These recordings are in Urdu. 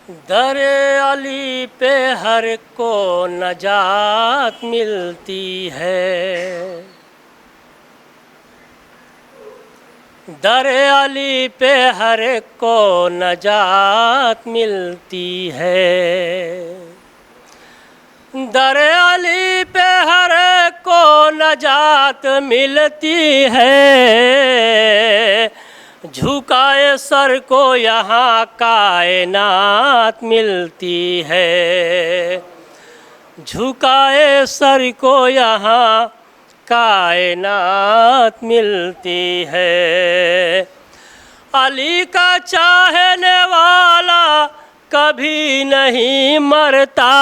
در علی پہ ہر کو نجات ملتی ہے، در علی پہ ہر کو نجات ملتی ہے، در علی پہ ہر کو نجات ملتی ہے، جھکائے سر کو یہاں کائنات ملتی ہے، جھکائے سر کو یہاں کائنات ملتی ہے۔ علی کا چاہنے والا کبھی نہیں مرتا،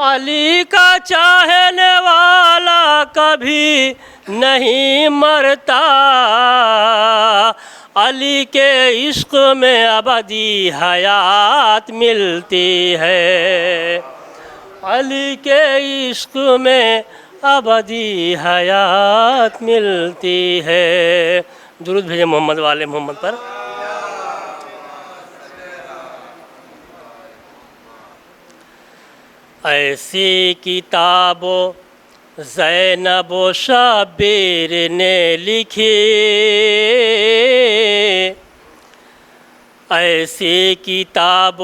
علی کا چاہنے والا کبھی نہیں مرتا، علی کے عشق میں ابدی حیات ملتی ہے، علی کے عشق میں ابدی حیات ملتی ہے۔ درود بھیجیں محمد والے محمد پر۔ ایسی کتاب زینب و شبیر نے لکھی، ایسی کتاب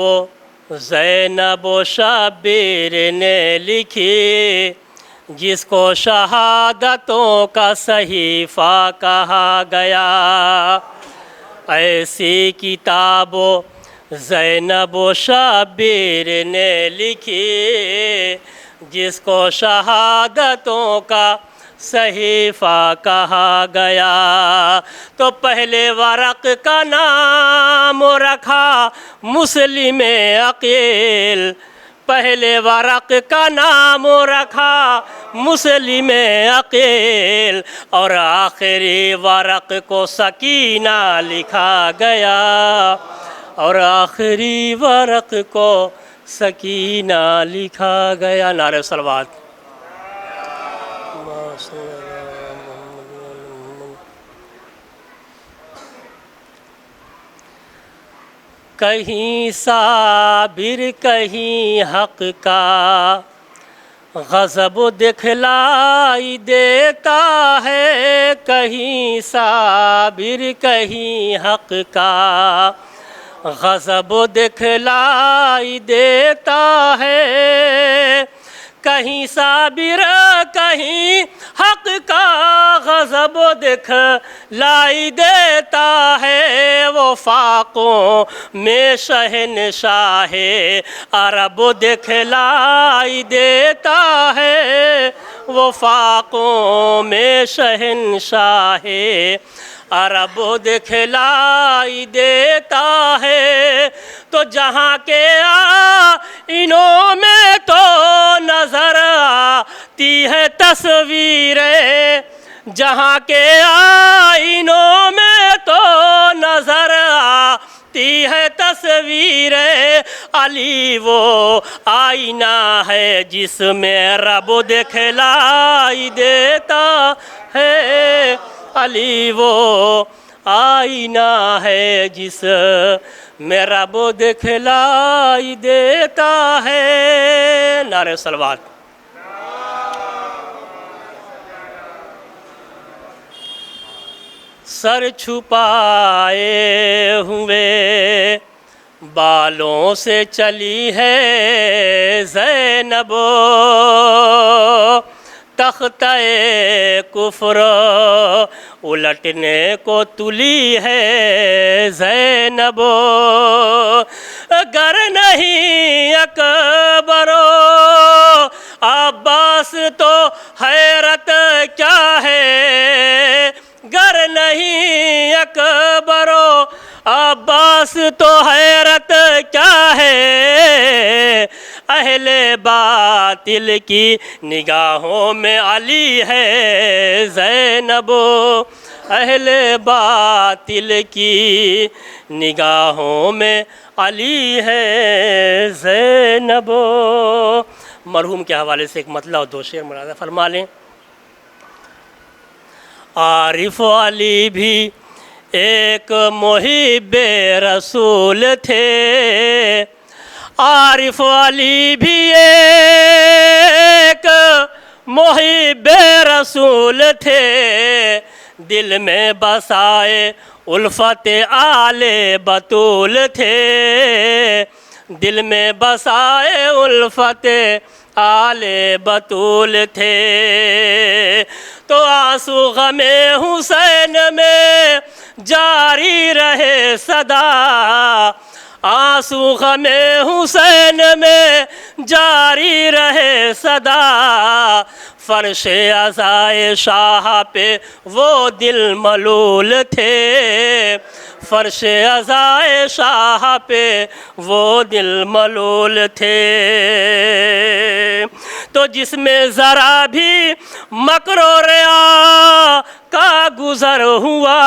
زینب و شبیر نے لکھی، جس کو شہادتوں کا صحیفہ کہا گیا، ایسی کتاب زینب و شبیر نے لکھی، جس کو شہادتوں کا صحیفہ کہا گیا، تو پہلے ورق کا نام رکھا مسلم عقیل، پہلے ورق کا نام رکھا مسلم عقیل، اور آخری ورق کو سکینہ لکھا گیا، اور آخری ورق کو سکینہ لکھا گیا۔ نعرہ صلوات۔ کہیں صابر کہیں حق کا غضب دکھلائی دیتا ہے، کہیں صابر کہیں حق کا غضب دکھلائی دیتا ہے، کہیں صابر کہیں حق کا غضب دکھلائی دیتا ہے، وہ فاقوں میں شہنشاہ عرب دکھلائی دیتا ہے، وہ فاقوں میں شہنشاہ عرب دکھلائی دیتا ہے، تو جہاں کے آئینوں میں تو نظر آتی ہے تصویریں، جہاں کے آئینوں میں تو نظر آتی ہے تصویریں، علی وہ آئینہ ہے جس میں رب دکھلائی دیتا ہے، علی وہ آئینہ ہے جس میں رب دکھلائی دیتا ہے۔ نعرہ صلوات۔ سر چھپائے ہوئے بالوں سے چلی ہے زینب، تختہ کفر الٹنے کو تلی ہے زینب، گر نہیں اکبر و عباس تو حیرت کیا ہے، گر نہیں اکبر و عباس تو حیرت کیا ہے، اہل باطل کی نگاہوں میں علی ہے زینب، اہل باطل کی نگاہوں میں علی ہے زینب۔ مرحوم کے حوالے سے ایک مطلع اور دو شعر ملاحظہ فرما لیں۔ عارف علی بھی ایک محب رسول تھے، عارف علی بھی ایک محب رسول تھے، دل میں بسائے الفت آل بطول تھے، دل میں بسائے الفت آل بطول تھے۔ تو آنسو غم حسین میں جاری رہے صدا، آنسو غم حسین میں جاری رہے صدا، فرش عزائے شاہ پہ وہ دل ملول تھے، فرش عزائے شاہ پہ وہ دل ملول تھے۔ تو جس میں ذرا بھی مکر و ریا کا گزر ہوا،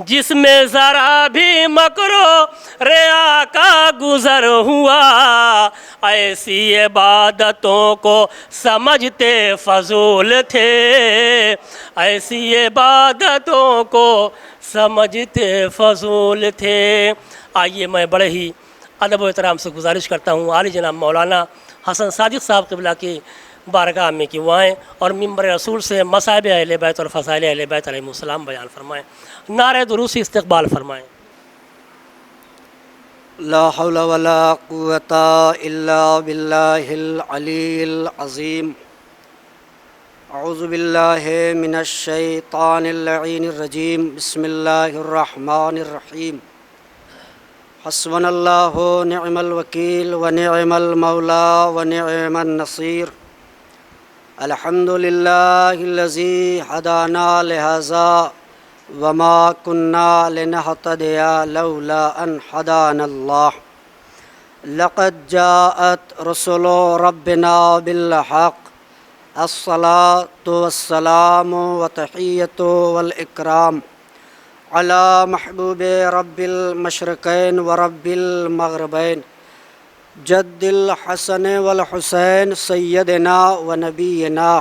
جس میں ذرا بھی مکر و ریا کا گزر ہوا، ایسی عبادتوں کو سمجھتے فضول تھے، ایسی عبادتوں کو سمجھتے فضول تھے۔ آئیے میں بڑے ہی ادب و احترام سے گزارش کرتا ہوں عالی جناب مولانا حسن صادق صاحب قبلہ کی بارگاہ میں کہ وہ آئیں اور ممبر رسول سے مصائب اہل بیت اور فضائل اہل بیت علیہم السلام بیان فرمائیں، نعرہ درود سے استقبال فرمائیں۔ لا حول ولا قوة الا باللہ العلی العظیم۔ اعوذ باللہ من الشیطان اللعین الرجیم، بسم اللہ الرحمن الرحیم۔ حسبنا اللہ نعم الوکیل ونعم المولا ونعم النصیر۔ الحمد للہ الذی ہدانا لہذا وما كنا لنهتدي لولا ان هدانا الله، لقد جاءت رسل ربنا بالحق، الصلاة والسلام والتحية والإكرام على محبوب رب المشرقين ورب المغربين، جد الحسن والحسين سيدنا ونبينا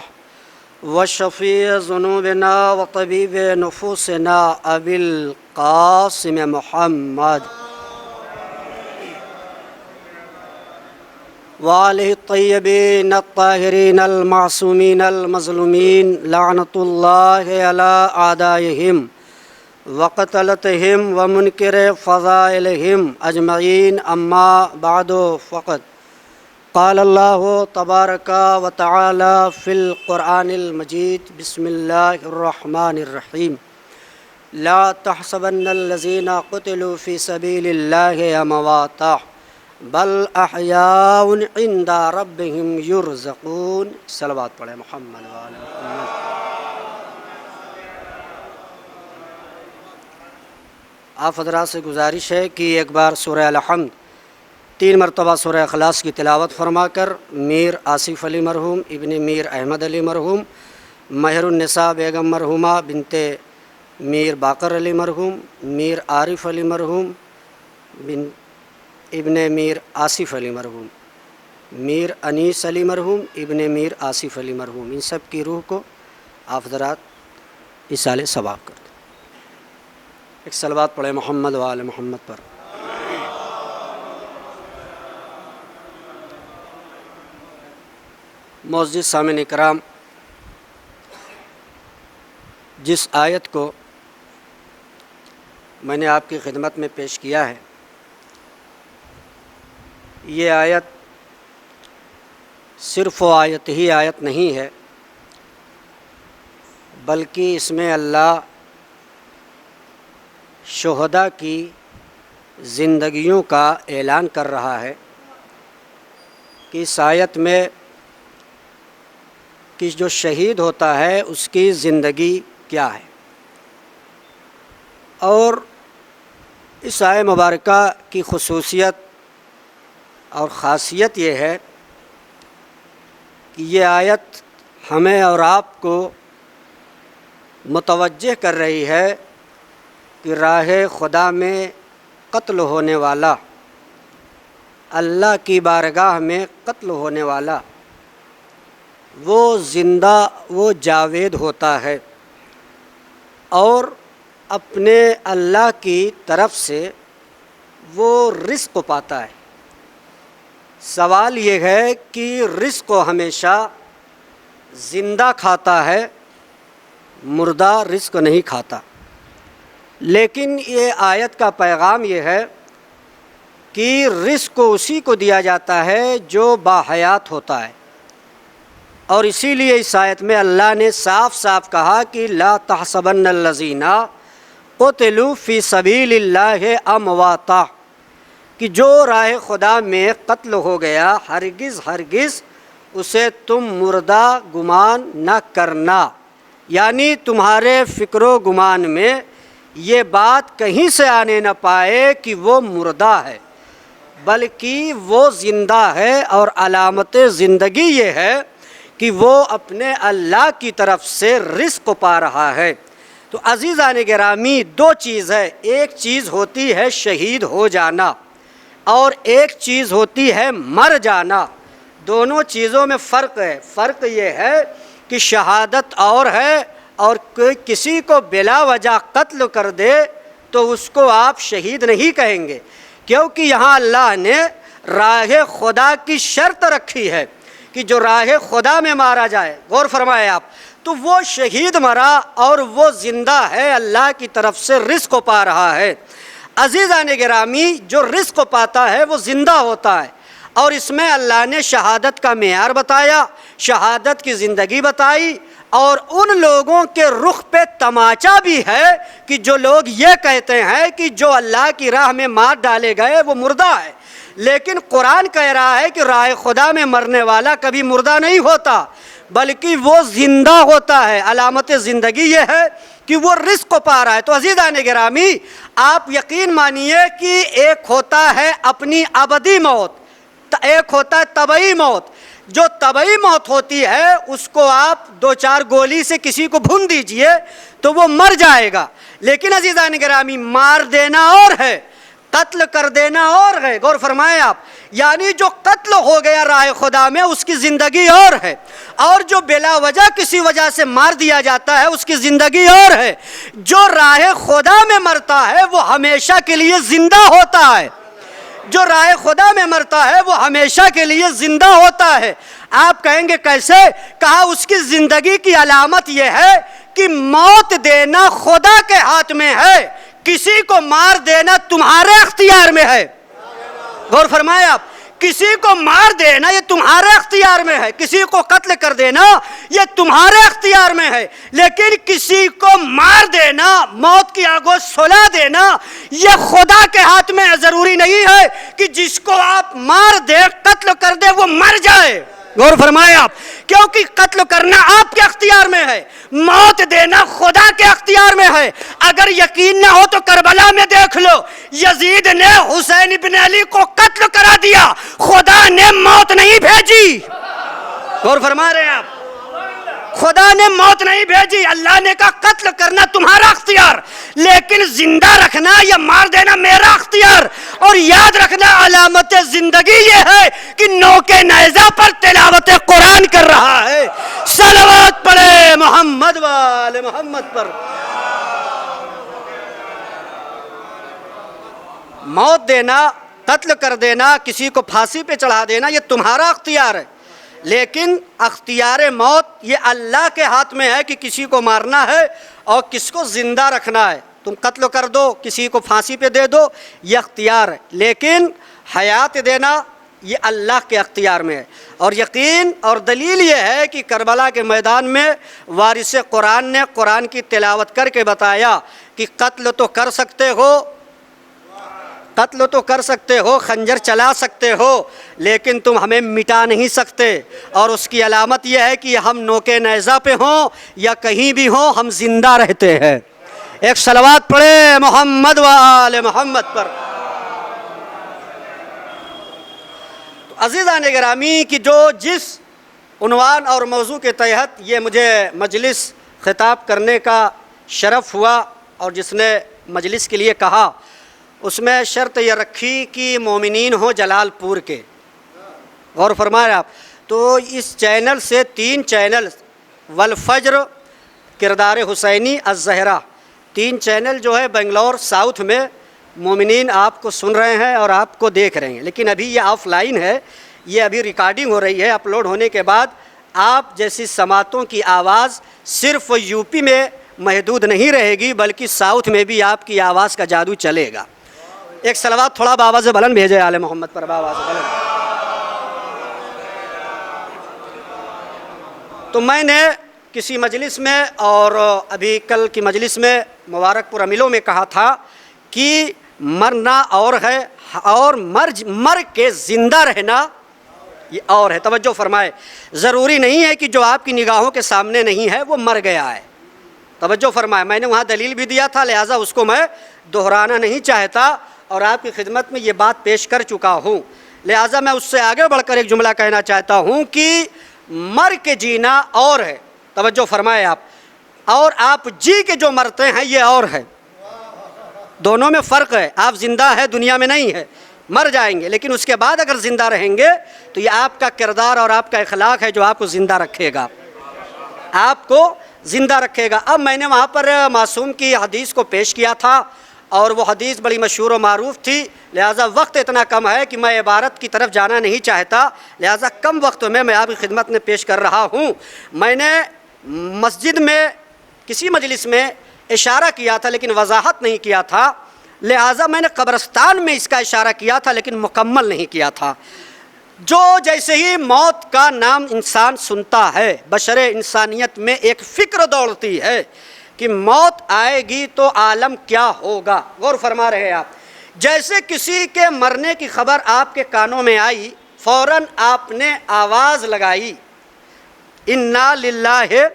وشفیع ذنوبنا وطبیب نفوسنا ابی القاسم محمد وآلہ الطیبین الطاہرین المعصومین المظلومین، لعنت اللہ علی اعدائہم وقتلتہم ومنکر فضائلہم اجمعین، اما بعد فقط قال اللہ تبارک و تعالی فی القرآن المجید، بسم اللہ الرحمن الرحیم۔ لا تحسبن الذین قتلوا فی سبیل اللہ امواتا بل احیاء عند ربہم یرزقون۔ صلوات پڑھیں محمد و آل محمد۔ آپ حضرات سے گزارش ہے کہ ایک بار سورہ الحمد 3 مرتبہ سورہ اخلاص کی تلاوت فرما کر میر آصف علی مرحوم، ابن میر احمد علی مرحوم، مہر النساء بیگم مرحومہ بنت میر باقر علی مرحوم، میر عارف علی مرحوم ابن میر آصف علی مرحوم، میر انیس علی مرحوم ابن میر آصف علی مرحوم، ان سب کی روح کو آپ حضرات ایصال ثواب کر دیں۔ ایک صلوات پڑھیں محمد و آل محمد پر۔ معزز سامعین اکرام، جس آیت کو میں نے آپ کی خدمت میں پیش کیا ہے، یہ آیت صرف و آیت ہی آیت نہیں ہے، بلکہ اس میں اللہ شہداء کی زندگیوں کا اعلان کر رہا ہے کہ اس آیت میں کہ جو شہید ہوتا ہے اس کی زندگی کیا ہے، اور اس آیہ مبارکہ کی خصوصیت اور خاصیت یہ ہے کہ یہ آیت ہمیں اور آپ کو متوجہ کر رہی ہے کہ راہ خدا میں قتل ہونے والا، اللہ کی بارگاہ میں قتل ہونے والا، وہ زندہ، وہ جاوید ہوتا ہے، اور اپنے اللہ کی طرف سے وہ رزق کو پاتا ہے۔ سوال یہ ہے کہ رزق کو ہمیشہ زندہ کھاتا ہے، مردہ رزق نہیں کھاتا۔ لیکن یہ آیت کا پیغام یہ ہے کہ رزق کو اسی کو دیا جاتا ہے جو باحیات ہوتا ہے، اور اسی لیے اس آیت میں اللہ نے صاف صاف کہا کہ لا تحسبن الذین قتلوا فی سبیل اللہ امواتا، کہ جو راہ خدا میں قتل ہو گیا ہرگز ہرگز اسے تم مردہ گمان نہ کرنا، یعنی تمہارے فکر و گمان میں یہ بات کہیں سے آنے نہ پائے کہ وہ مردہ ہے، بلکہ وہ زندہ ہے، اور علامت زندگی یہ ہے کہ وہ اپنے اللہ کی طرف سے رزق پا رہا ہے۔ تو عزیزان گرامی، دو چیز ہے، ایک چیز ہوتی ہے شہید ہو جانا، اور ایک چیز ہوتی ہے مر جانا۔ دونوں چیزوں میں فرق ہے۔ فرق یہ ہے کہ شہادت اور ہے، اور کوئی کسی کو بلا وجہ قتل کر دے تو اس کو آپ شہید نہیں کہیں گے، کیونکہ یہاں اللہ نے راہ خدا کی شرط رکھی ہے کہ جو راہ خدا میں مارا جائے، غور فرمائے آپ، تو وہ شہید مرا اور وہ زندہ ہے، اللہ کی طرف سے رزق پا رہا ہے۔ عزیزان گرامی، جو رزق پاتا ہے وہ زندہ ہوتا ہے، اور اس میں اللہ نے شہادت کا معیار بتایا، شہادت کی زندگی بتائی، اور ان لوگوں کے رخ پہ تماچا بھی ہے کہ جو لوگ یہ کہتے ہیں کہ جو اللہ کی راہ میں مار ڈالے گئے وہ مردہ ہے، لیکن قرآن کہہ رہا ہے کہ راہ خدا میں مرنے والا کبھی مردہ نہیں ہوتا بلکہ وہ زندہ ہوتا ہے۔ علامت زندگی یہ ہے کہ وہ رزق کو پا رہا ہے۔ تو عزیزان گرامی، آپ یقین مانیے کہ ایک ہوتا ہے اپنی ابدی موت، ایک ہوتا ہے طبعی موت۔ جو طبعی موت ہوتی ہے اس کو آپ 2-4 گولی سے کسی کو بھون دیجئے تو وہ مر جائے گا، لیکن عزیزان گرامی مار دینا اور ہے، قتل کر دینا اور ہے۔ غور فرمائیں آپ، یعنی جو قتل ہو گیا راہ خدا میں اس کی زندگی اور ہے، اور جو بلا وجہ کسی وجہ سے مار دیا جاتا ہے اس کی زندگی اور ہے۔ جو راہ خدا میں مرتا ہے وہ ہمیشہ کے لیے زندہ ہوتا ہے، جو راہ خدا میں مرتا ہے وہ ہمیشہ کے لیے زندہ ہوتا ہے۔ آپ کہیں گے کیسے؟ کہا اس کی زندگی کی علامت یہ ہے کہ موت دینا خدا کے ہاتھ میں ہے، کسی کو مار دینا تمہارے اختیار میں ہے۔ غور فرمائے آپ، کسی کو مار دینا یہ تمہارے اختیار میں ہے، کسی کو قتل کر دینا یہ تمہارے اختیار میں ہے، لیکن کسی کو مار دینا، موت کی آگوش سلا دینا، یہ خدا کے ہاتھ میں ہے۔ ضروری نہیں ہے کہ جس کو آپ مار دے، قتل کر دے، وہ مر جائے۔ غور فرمائے آپ، کیونکہ قتل کرنا آپ کے اختیار میں ہے، موت دینا خدا کے اختیار میں ہے۔ اگر یقین نہ ہو تو کربلا میں دیکھ لو، یزید نے حسین ابن علی کو قتل کرا دیا، خدا نے موت نہیں بھیجی۔ غور فرما رہے ہیں آپ، خدا نے موت نہیں بھیجی، اللہ نے کہا قتل کرنا تمہارا اختیار، لیکن زندہ رکھنا یا مار دینا میرا اختیار۔ اور یاد رکھنا علامت زندگی یہ ہے کہ نوکے نیزہ پر تلاوت قرآن کر رہا ہے۔ صلوات پڑھے محمد وآل محمد پر۔ موت دینا، قتل کر دینا، کسی کو پھانسی پہ چڑھا دینا یہ تمہارا اختیار ہے، لیکن اختیار موت یہ اللہ کے ہاتھ میں ہے کہ کسی کو مارنا ہے اور کس کو زندہ رکھنا ہے۔ تم قتل کر دو، کسی کو پھانسی پہ دے دو، یہ اختیار ہے، لیکن حیات دینا یہ اللہ کے اختیار میں ہے۔ اور یقین اور دلیل یہ ہے کہ کربلا کے میدان میں وارث قرآن نے قرآن کی تلاوت کر کے بتایا کہ قتل تو کر سکتے ہو، قتل تو کر سکتے ہو، خنجر چلا سکتے ہو، لیکن تم ہمیں مٹا نہیں سکتے، اور اس کی علامت یہ ہے کہ ہم نوکے نیزہ پہ ہوں یا کہیں بھی ہوں ہم زندہ رہتے ہیں۔ ایک صلوات پڑھے محمد و آل محمد پر۔ تو عزیزان گرامی کہ جو جس عنوان اور موضوع کے تحت یہ مجھے مجلس خطاب کرنے کا شرف ہوا اور جس نے مجلس کے لیے کہا، اس میں شرط یہ رکھی کہ مومنین ہوں جلال پور کے۔ غور فرمائے آپ، تو اس چینل سے 3 چینل والفجر، کردار حسینی، الزہرا، 3 چینل جو ہے بنگلور ساؤتھ میں مومنین آپ کو سن رہے ہیں اور آپ کو دیکھ رہے ہیں، لیکن ابھی یہ آف لائن ہے، یہ ابھی ریکارڈنگ ہو رہی ہے۔ اپلوڈ ہونے کے بعد آپ جیسی سماعتوں کی آواز صرف یو پی میں محدود نہیں رہے گی، بلکہ ساؤتھ میں بھی آپ کی آواز کا جادو چلے گا۔ ایک صلوات تھوڑا بآواز بلند بھیجے آل محمد پر، بآواز بلند۔ تو میں نے کسی مجلس میں اور ابھی کل کی مجلس میں مبارک پور املوں میں کہا تھا کہ مرنا اور ہے، اور مر کے زندہ رہنا یہ اور ہے۔ توجہ فرمائے، ضروری نہیں ہے کہ جو آپ کی نگاہوں کے سامنے نہیں ہے وہ مر گیا ہے۔ توجہ فرمائے، میں نے وہاں دلیل بھی دیا تھا، لہٰذا اس کو میں دہرانا نہیں چاہتا اور آپ کی خدمت میں یہ بات پیش کر چکا ہوں۔ لہٰذا میں اس سے آگے بڑھ کر ایک جملہ کہنا چاہتا ہوں کہ مر کے جینا اور ہے۔ توجہ فرمائے آپ، اور آپ جی کے جو مرتے ہیں یہ اور ہے، دونوں میں فرق ہے۔ آپ زندہ ہے، دنیا میں نہیں ہے، مر جائیں گے، لیکن اس کے بعد اگر زندہ رہیں گے تو یہ آپ کا کردار اور آپ کا اخلاق ہے جو آپ کو زندہ رکھے گا، آپ کو زندہ رکھے گا۔ اب میں نے وہاں پر معصوم کی حدیث کو پیش کیا تھا اور وہ حدیث بڑی مشہور و معروف تھی، لہٰذا وقت اتنا کم ہے کہ میں عبارت کی طرف جانا نہیں چاہتا، لہٰذا کم وقت میں آپ کی خدمت میں پیش کر رہا ہوں۔ میں نے مسجد میں کسی مجلس میں اشارہ کیا تھا لیکن وضاحت نہیں کیا تھا، لہٰذا میں نے قبرستان میں اس کا اشارہ کیا تھا لیکن مکمل نہیں کیا تھا۔ جو جیسے ہی موت کا نام انسان سنتا ہے، بشر انسانیت میں ایک فکر دوڑتی ہے کہ موت آئے گی تو عالم کیا ہوگا۔ غور فرما رہے ہیں آپ، جیسے کسی کے مرنے کی خبر آپ کے کانوں میں آئی، فوراً آپ نے آواز لگائی، انا للہ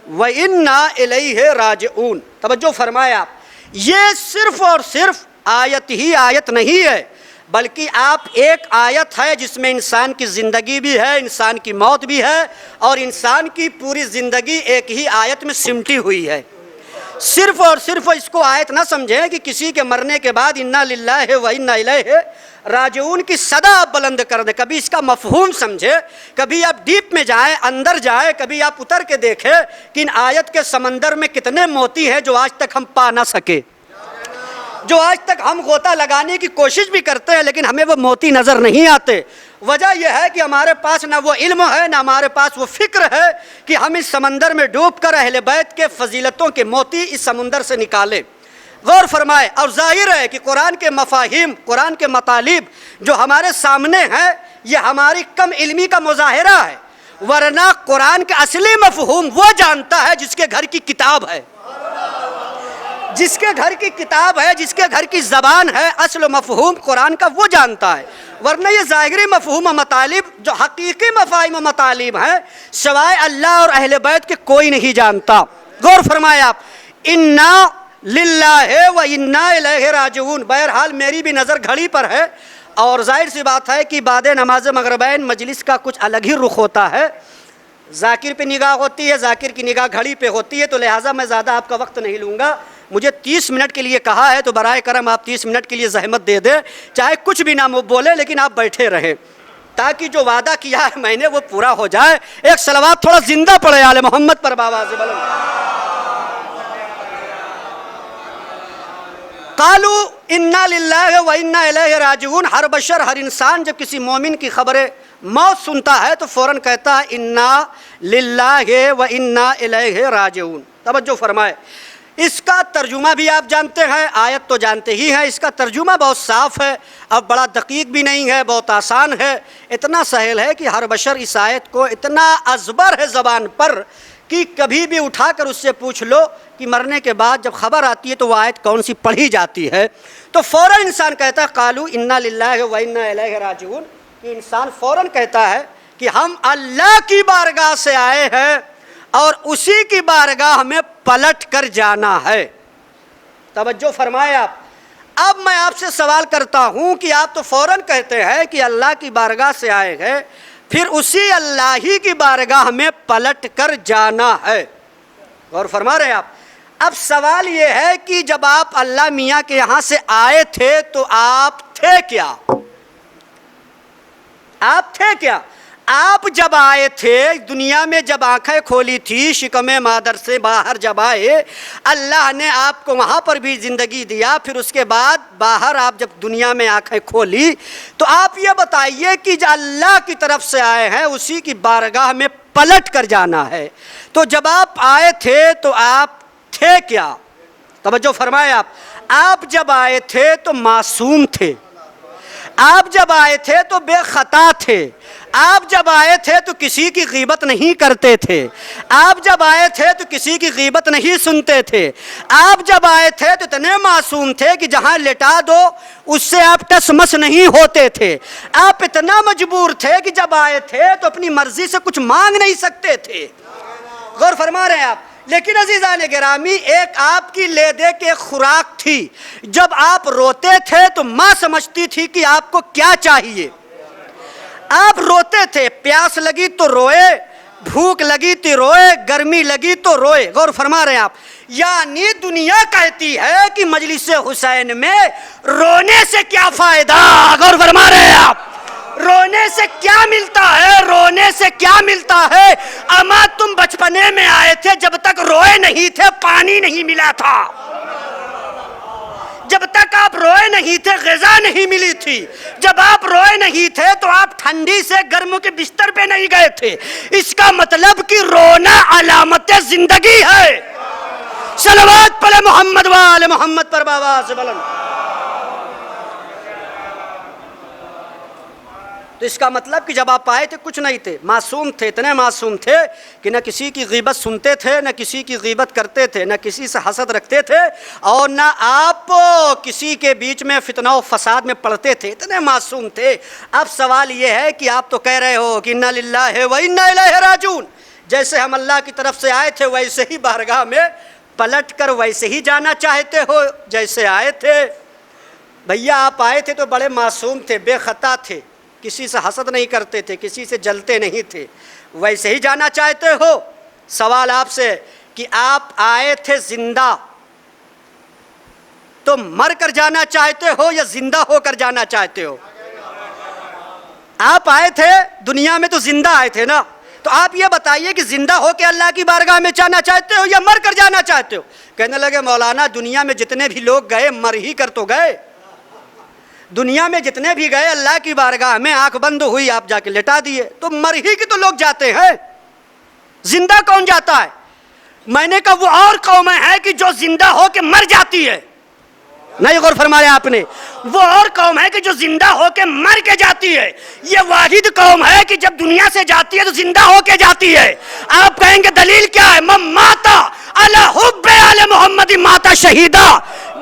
و انا الیہ راجعون۔ توجہ فرمائے آپ، یہ صرف اور صرف آیت ہی آیت نہیں ہے، بلکہ آپ ایک آیت ہے جس میں انسان کی زندگی بھی ہے، انسان کی موت بھی ہے، اور انسان کی پوری زندگی ایک ہی آیت میں سمٹی ہوئی ہے۔ صرف اور صرف اس کو آیت نہ سمجھیں کہ کسی کے مرنے کے بعد انا للہ و انا الیہ راجعون کی صدا آپ بلند کر دیں، کبھی اس کا مفہوم سمجھے، کبھی آپ ڈیپ میں جائیں، اندر جائیں، کبھی آپ اتر کے دیکھیں کہ ان آیت کے سمندر میں کتنے موتی ہیں جو آج تک ہم پا نہ سکے، جو آج تک ہم غوطہ لگانے کی کوشش بھی کرتے ہیں لیکن ہمیں وہ موتی نظر نہیں آتے۔ وجہ یہ ہے کہ ہمارے پاس نہ وہ علم ہے، نہ ہمارے پاس وہ فکر ہے کہ ہم اس سمندر میں ڈوب کر اہل بیت کے فضیلتوں کے موتی اس سمندر سے نکالیں۔ غور فرمائے، اور ظاہر ہے کہ قرآن کے مفاہیم، قرآن کے مطالب جو ہمارے سامنے ہیں یہ ہماری کم علمی کا مظاہرہ ہے، ورنہ قرآن کا اصلی مفہوم وہ جانتا ہے جس کے گھر کی کتاب ہے، جس کے گھر کی کتاب ہے، جس کے گھر کی زبان ہے، اصل و مفہوم قرآن کا وہ جانتا ہے۔ ورنہ یہ ظاہری مفہوم و مطالب جو حقیقی مفاہیم و مطالب ہیں سوائے اللہ اور اہل بیت کے کوئی نہیں جانتا۔ غور فرمائے آپ، انا للہ و انا الیہ راجعون۔ بہرحال میری بھی نظر گھڑی پر ہے اور ظاہر سی بات ہے کہ بعد نماز مغربین مجلس کا کچھ الگ ہی رخ ہوتا ہے، ذاکر پہ نگاہ ہوتی ہے، ذاکر کی نگاہ گھڑی پہ ہوتی ہے، تو لہٰذا میں زیادہ آپ کا وقت نہیں لوں گا۔ مجھے 30 منٹ کے لیے کہا ہے تو برائے کرم آپ 30 منٹ کے لیے زحمت دے دیں، چاہے کچھ بھی نہ بولے لیکن آپ بیٹھے رہیں تاکہ جو وعدہ کیا ہے میں نے وہ پورا ہو جائے۔ ایک صلوات تھوڑا زندہ پڑے آل محمد پر، بآواز بلند۔ قالوا انا للہ و انا الیہ راجعون۔ ہر بشر، ہر انسان جب کسی مومن کی خبر موت سنتا ہے تو فوراً کہتا ہے انا للہ و انا الیہ راجعون۔ توجہ فرمائے، اس کا ترجمہ بھی آپ جانتے ہیں، آیت تو جانتے ہی ہیں، اس کا ترجمہ بہت صاف ہے، اب بڑا دقیق بھی نہیں ہے، بہت آسان ہے، اتنا سہل ہے کہ ہر بشر اس آیت کو اتنا ازبر ہے زبان پر کہ کبھی بھی اٹھا کر اس سے پوچھ لو کہ مرنے کے بعد جب خبر آتی ہے تو وہ آیت کون سی پڑھی جاتی ہے تو فوراً انسان کہتا ہے قالوا انا للہ و انا الیہ راجعون، کہ انسان فوراً کہتا ہے کہ ہم اللہ کی بارگاہ سے آئے ہیں اور اسی کی بارگاہ ہمیں پلٹ کر جانا ہے۔ توجہ فرمائے آپ، اب میں آپ سے سوال کرتا ہوں کہ آپ تو فوراً کہتے ہیں کہ اللہ کی بارگاہ سے آئے ہیں، پھر اسی اللہ ہی کی بارگاہ میں پلٹ کر جانا ہے۔ غور فرما رہے ہیں آپ، اب سوال یہ ہے کہ جب آپ اللہ میاں کے یہاں سے آئے تھے تو آپ تھے کیا؟ آپ تھے کیا؟ آپ جب آئے تھے دنیا میں، جب آنکھیں کھولی تھی شکم مادر سے باہر جب آئے، اللہ نے آپ کو وہاں پر بھی زندگی دیا، پھر اس کے بعد باہر آپ جب دنیا میں آنکھیں کھولی تو آپ یہ بتائیے کہ جو اللہ کی طرف سے آئے ہیں اسی کی بارگاہ میں پلٹ کر جانا ہے، تو جب آپ آئے تھے تو آپ تھے کیا؟ توجہ فرمائے، آپ جب آئے تھے تو معصوم تھے، آپ جب آئے تھے تو بے خطا تھے، آپ جب آئے تھے تو کسی کی غیبت نہیں کرتے تھے، آپ جب آئے تھے تو کسی کی غیبت نہیں سنتے تھے، آپ جب آئے تھے تو اتنے معصوم تھے کہ جہاں لٹا دو اس سے آپ ٹس مس نہیں ہوتے تھے، آپ اتنا مجبور تھے کہ جب آئے تھے تو اپنی مرضی سے کچھ مانگ نہیں سکتے تھے۔ غور فرما رہے ہیں آپ؟ لیکن عزیزان گرامی، ایک آپ کی لے دے کے خوراک تھی، جب آپ روتے تھے تو ماں سمجھتی تھی کہ آپ کو کیا چاہیے، آپ روتے تھے، پیاس لگی تو روئے، بھوک لگی تو روئے، گرمی لگی تو روئے۔ غور فرما رہے ہیں آپ؟ یعنی دنیا کہتی ہے کہ مجلس حسین میں رونے سے کیا فائدہ؟ غور فرما رہے ہیں آپ؟ رونے سے کیا ملتا ہے؟ رونے سے کیا ملتا ہے؟ اما تم بچپنے میں آئے تھے، جب تک روئے نہیں تھے پانی نہیں ملا تھا، جب تک آپ روئے نہیں تھے غذا نہیں ملی تھی، جب آپ روئے نہیں تھے تو آپ ٹھنڈی سے گرم کے بستر پہ نہیں گئے تھے۔ اس کا مطلب کہ رونا علامت زندگی ہے۔ صلوات پڑھے محمد وآل محمد پر باواز بلند۔ تو اس کا مطلب کہ جب آپ آئے تھے کچھ نہیں تھے، معصوم تھے، اتنے معصوم تھے کہ نہ کسی کی غیبت سنتے تھے، نہ کسی کی غیبت کرتے تھے، نہ کسی سے حسد رکھتے تھے، اور نہ آپ کسی کے بیچ میں فتنہ و فساد میں پڑتے تھے، اتنے معصوم تھے۔ اب سوال یہ ہے کہ آپ تو کہہ رہے ہو کہ انا للہ و انا الیہ راجعون، جیسے ہم اللہ کی طرف سے آئے تھے ویسے ہی بارگاہ میں پلٹ کر ویسے ہی جانا چاہتے ہو جیسے آئے تھے۔ بھیا آپ آئے تھے تو بڑے معصوم تھے، بے خطا تھے، کسی سے حسد نہیں کرتے تھے، کسی سے جلتے نہیں تھے، ویسے ہی جانا چاہتے ہو۔ سوال آپ سے کہ آپ آئے تھے زندہ تو مر کر جانا چاہتے ہو یا زندہ ہو کر جانا چاہتے ہو؟ آپ آئے تھے دنیا میں تو زندہ آئے تھے نا، تو آپ یہ بتائیے کہ زندہ ہو کے اللہ کی بارگاہ میں جانا چاہتے ہو یا مر کر جانا چاہتے ہو؟ کہنے لگے مولانا دنیا میں جتنے بھی لوگ گئے مر ہی کر تو گئے، دنیا میں جتنے بھی گئے اللہ کی بارگاہ میں آنکھ بند ہوئی آپ جا کے لٹا دیے، تو مر ہی کے تو لوگ جاتے ہیں، زندہ کون جاتا ہے؟ میں نے کہا وہ اور قومیں ہیں کہ جو زندہ ہو کے مر جاتی ہے، نہیں غور فرمایا آپ نے؟ وہ اور قوم ہے کہ جو زندہ ہو کے مر کے جاتی ہے، یہ واحد قوم ہے کہ جب دنیا سے جاتی ہے تو زندہ ہو کے جاتی ہے۔ آپ کہیں گے دلیل کیا ہے؟ من ماتا علی حب آل محمد ماتا شہیدا،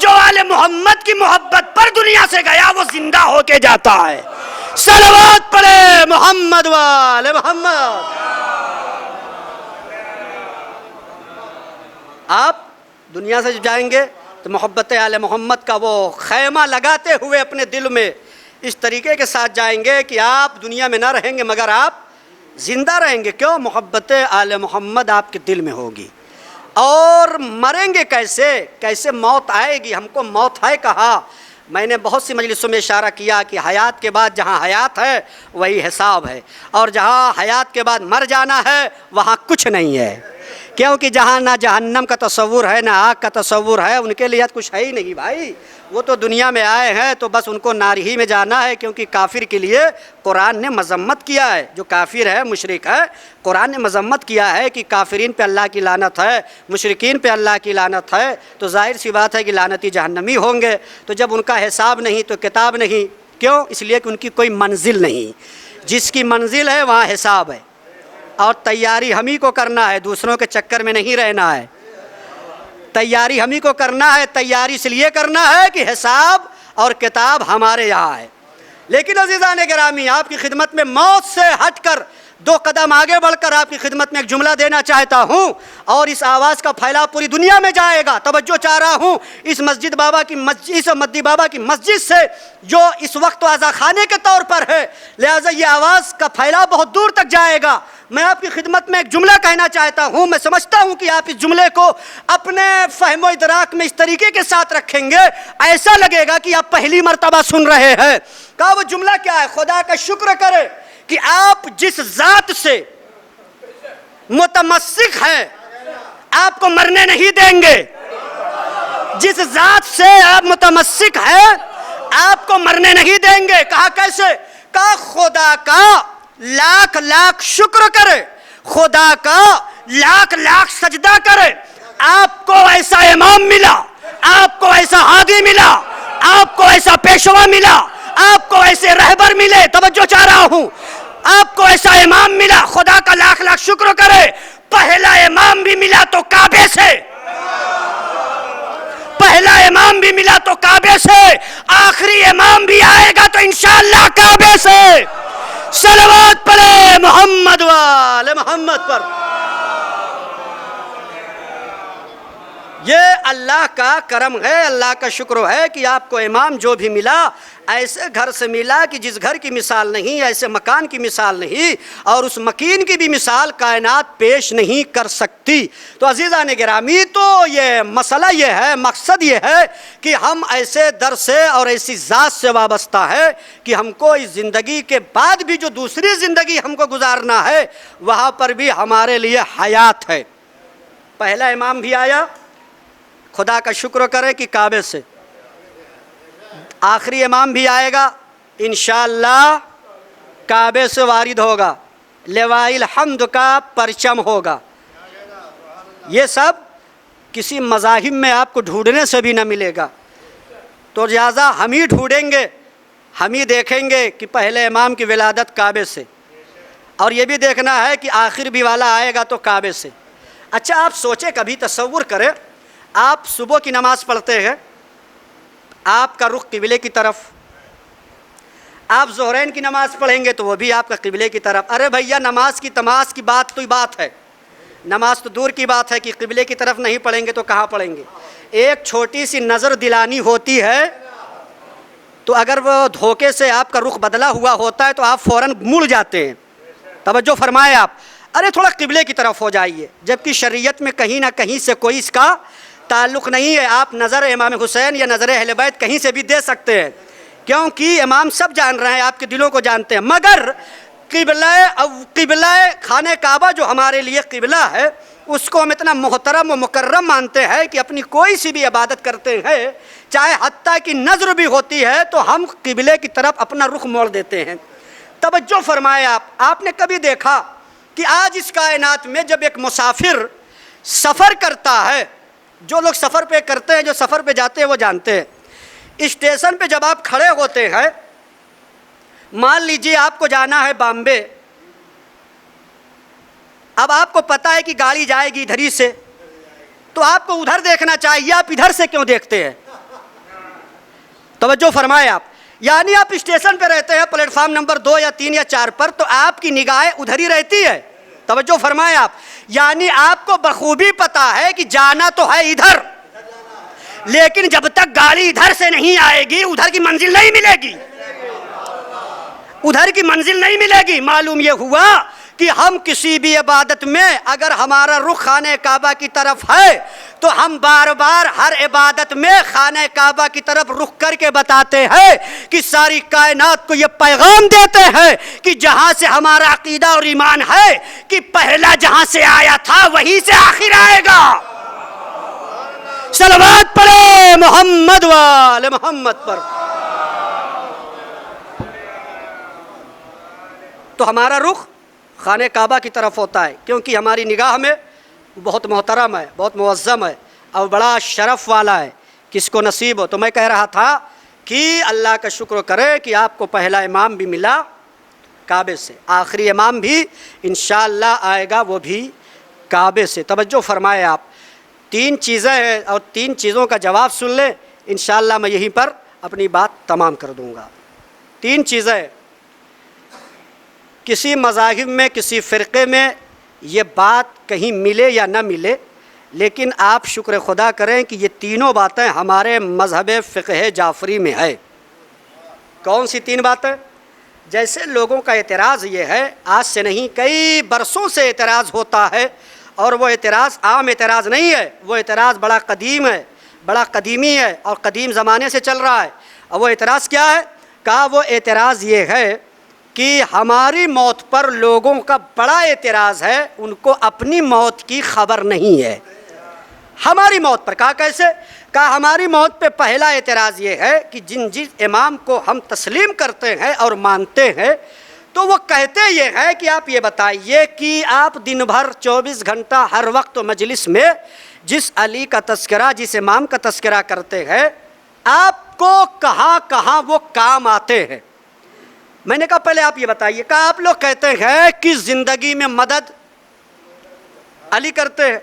جو آل محمد کی محبت پر دنیا سے گیا وہ زندہ ہو کے جاتا ہے۔ صلوات پڑھے محمد وآل محمد۔ آپ دنیا سے جائیں گے تو محبت آل محمد کا وہ خیمہ لگاتے ہوئے اپنے دل میں اس طریقے کے ساتھ جائیں گے کہ آپ دنیا میں نہ رہیں گے مگر آپ زندہ رہیں گے۔ کیوں؟ محبت آل محمد آپ کے دل میں ہوگی۔ اور مریں گے کیسے؟ کیسے موت آئے گی؟ ہم کو موت ہے کہا؟ میں نے بہت سی مجلسوں میں اشارہ کیا کہ حیات کے بعد جہاں حیات ہے وہی حساب ہے، اور جہاں حیات کے بعد مر جانا ہے وہاں کچھ نہیں ہے، کیونکہ جہاں نہ جہنم کا تصور ہے نہ آگ کا تصور ہے، ان کے لیے کچھ ہے ہی نہیں بھائی۔ وہ تو دنیا میں آئے ہیں تو بس ان کو نار ہی میں جانا ہے، کیونکہ کافر کے لیے قرآن نے مذمت کیا ہے، جو کافر ہے مشرک ہے قرآن نے مذمت کیا ہے کہ کافرین پہ اللہ کی لعنت ہے، مشرکین پہ اللہ کی لعنت ہے، تو ظاہر سی بات ہے کہ لعنتی جہنمی ہوں گے۔ تو جب ان کا حساب نہیں تو کتاب نہیں، کیوں؟ اس لیے کہ ان کی کوئی منزل نہیں، جس کی منزل ہے وہاں حساب ہے، اور تیاری ہم ہی کو کرنا ہے، دوسروں کے چکر میں نہیں رہنا ہے، تیاری ہم ہی کو کرنا ہے۔ تیاری اس لیے کرنا ہے کہ حساب اور کتاب ہمارے یہاں ہے۔ لیکن عزیزان گرامی، آپ کی خدمت میں موت سے ہٹ کر دو قدم آگے بڑھ کر آپ کی خدمت میں ایک جملہ دینا چاہتا ہوں، اور اس آواز کا پھیلاؤ پوری دنیا میں جائے گا۔ توجہ چاہ رہا ہوں اس مسجد بابا کی مسجد، اس مدی بابا کی مسجد سے جو اس وقت عزا خانے کے طور پر ہے، لہٰذا یہ آواز کا پھیلاؤ بہت دور تک جائے گا۔ میں آپ کی خدمت میں ایک جملہ کہنا چاہتا ہوں. میں سمجھتا ہوں کہ آپ اس جملے کو اپنے فہم و ادراک میں اس طریقے کے ساتھ رکھیں گے ایسا لگے گا کہ آپ پہلی مرتبہ سن رہے ہیں. کہا وہ جملہ کیا ہے؟ خدا کا شکر کرے کہ آپ جس ذات سے متمسک ہیں آپ کو مرنے نہیں دیں گے. جس ذات سے آپ متمسک ہیں آپ کو مرنے نہیں دیں گے. کہا کیسے؟ کہا خدا کا لاکھ لاکھ شکر کرے, خدا کا لاکھ لاکھ سجدہ کرے, آپ کو ایسا امام ملا, آپ کو ایسا ہادی ملا, آپ کو ایسا پیشوا ملا, آپ کو ایسے رہبر ملے. توجہ چاہ رہا ہوں, آپ کو ایسا امام ملا. خدا کا لاکھ لاکھ شکر کرے. پہلا امام بھی ملا تو کعبے سے, پہلا امام بھی ملا تو کعبے سے, آخری امام بھی آئے گا تو انشاءاللہ کعبے سے. صلوات پڑھے محمد وآل محمد پر. یہ اللہ کا کرم ہے, اللہ کا شکر ہے کہ آپ کو امام جو بھی ملا ایسے گھر سے ملا کہ جس گھر کی مثال نہیں, ایسے مکان کی مثال نہیں, اور اس مکین کی بھی مثال کائنات پیش نہیں کر سکتی. تو عزیزان گرامی, تو یہ مسئلہ یہ ہے, مقصد یہ ہے کہ ہم ایسے در سے اور ایسی ذات سے وابستہ ہے کہ ہم کو اس زندگی کے بعد بھی جو دوسری زندگی ہم کو گزارنا ہے وہاں پر بھی ہمارے لیے حیات ہے. پہلا امام بھی آیا, خدا کا شکر کرے کہ کعبے سے. آخری امام بھی آئے گا انشاءاللہ کعبے سے وارد ہوگا, لوائے الحمد کا پرچم ہوگا. یہ سب کسی مذاہب میں آپ کو ڈھونڈنے سے بھی نہ ملے گا. تو لہٰذا ہم ہی ڈھونڈیں گے, ہم ہی دیکھیں گے کہ پہلے امام کی ولادت کعبے سے, اور یہ بھی دیکھنا ہے کہ آخر بھی والا آئے گا تو کعبے سے. اچھا آپ سوچیں, کبھی تصور کریں, آپ صبح کی نماز پڑھتے ہیں, آپ کا رخ قبلے کی طرف. آپ ظہرین کی نماز پڑھیں گے تو وہ بھی آپ کا قبلے کی طرف. ارے بھیا نماز کی بات تو بات ہے, نماز تو دور کی بات ہے کہ قبلے کی طرف نہیں پڑھیں گے تو کہاں پڑھیں گے. ایک چھوٹی سی نظر دلانی ہوتی ہے تو اگر وہ دھوکے سے آپ کا رخ بدلا ہوا ہوتا ہے تو آپ فوراً مڑ جاتے ہیں. توجہ فرمائے آپ, ارے تھوڑا قبلے کی طرف ہو جائیے, جبکہ شریعت میں کہیں نہ کہیں سے کوئی اس کا تعلق نہیں ہے. آپ نظر امام حسین یا نظر اہل بیت کہیں سے بھی دے سکتے ہیں, کیونکہ امام سب جان رہے ہیں, آپ کے دلوں کو جانتے ہیں. مگر قبلہ خانہ کعبہ جو ہمارے لیے قبلہ ہے اس کو ہم اتنا محترم و مکرم مانتے ہیں کہ اپنی کوئی سی بھی عبادت کرتے ہیں, چاہے حتیٰ کہ نظر بھی ہوتی ہے تو ہم قبلے کی طرف اپنا رخ موڑ دیتے ہیں. توجہ فرمائے آپ نے کبھی دیکھا کہ آج اس کائنات میں جب ایک مسافر سفر کرتا ہے, جو لوگ سفر پہ کرتے ہیں, جو سفر پہ جاتے ہیں وہ جانتے ہیں, اسٹیشن پہ جب آپ کھڑے ہوتے ہیں, مان لیجیے آپ کو جانا ہے بامبے, اب آپ کو پتا ہے کہ گاڑی جائے گی ادھر ہی سے, تو آپ کو ادھر دیکھنا چاہیے, آپ ادھر سے کیوں دیکھتے ہیں؟ توجہ فرمائے آپ, یعنی آپ اسٹیشن پہ رہتے ہیں پلیٹ فارم نمبر 2 یا 3 یا 4 پر, تو آپ کی نگاہیں ادھر ہی رہتی ہے. توجہ فرمائے آپ, یعنی آپ کو بخوبی پتا ہے کہ جانا تو ہے ادھر, لیکن جب تک گاڑی ادھر سے نہیں آئے گی ادھر کی منزل نہیں ملے گی, ادھر کی منزل نہیں ملے گی. معلوم یہ ہوا کہ ہم کسی بھی عبادت میں اگر ہمارا رخ خانہ کعبہ کی طرف ہے تو ہم بار بار ہر عبادت میں خانہ کعبہ کی طرف رخ کر کے بتاتے ہیں کہ ساری کائنات کو یہ پیغام دیتے ہیں کہ جہاں سے ہمارا عقیدہ اور ایمان ہے کہ پہلا جہاں سے آیا تھا وہیں سے آخر آئے گا. صلوات پڑھے محمد وآل محمد پر. تو ہمارا رخ خانہ کعبہ کی طرف ہوتا ہے کیونکہ ہماری نگاہ میں بہت محترم ہے, بہت معظم ہے اور بڑا شرف والا ہے. کس کو نصیب ہو. تو میں کہہ رہا تھا کہ اللہ کا شکر کرے کہ آپ کو پہلا امام بھی ملا کعبے سے, آخری امام بھی انشاءاللہ آئے گا وہ بھی کعبے سے. توجہ فرمائے آپ, 3 چیزیں ہیں اور 3 چیزوں کا جواب سن لیں, انشاءاللہ میں یہیں پر اپنی بات تمام کر دوں گا. 3 چیزیں, کسی مذاہب میں کسی فرقے میں یہ بات کہیں ملے یا نہ ملے, لیکن آپ شکر خدا کریں کہ یہ تینوں باتیں ہمارے مذہب فقہ جعفری میں ہے. کون سی 3 باتیں؟ جیسے لوگوں کا اعتراض یہ ہے، آج سے نہیں کئی برسوں سے اعتراض ہوتا ہے، اور وہ اعتراض عام اعتراض نہیں ہے، وہ اعتراض بڑا قدیم ہے، بڑا قدیمی ہے اور قدیم زمانے سے چل رہا ہے۔ اور وہ اعتراض کیا ہے؟ کہا وہ اعتراض یہ ہے کہ ہماری موت پر لوگوں کا بڑا اعتراض ہے، ان کو اپنی موت کی خبر نہیں ہے۔ ہماری موت پر کہا کیسے؟ کہا ہماری موت پہ پہلا اعتراض یہ ہے کہ جس امام کو ہم تسلیم کرتے ہیں اور مانتے ہیں، تو وہ کہتے یہ ہے کہ آپ یہ بتائیے کہ آپ دن بھر 24 گھنٹہ ہر وقت مجلس میں جس علی کا تذکرہ، جس امام کا تذکرہ کرتے ہیں، آپ کو کہاں کہاں وہ کام آتے ہیں؟ میں نے کہا پہلے آپ یہ بتائیے، کہا آپ لوگ کہتے ہیں کہ زندگی میں مدد علی کرتے ہیں،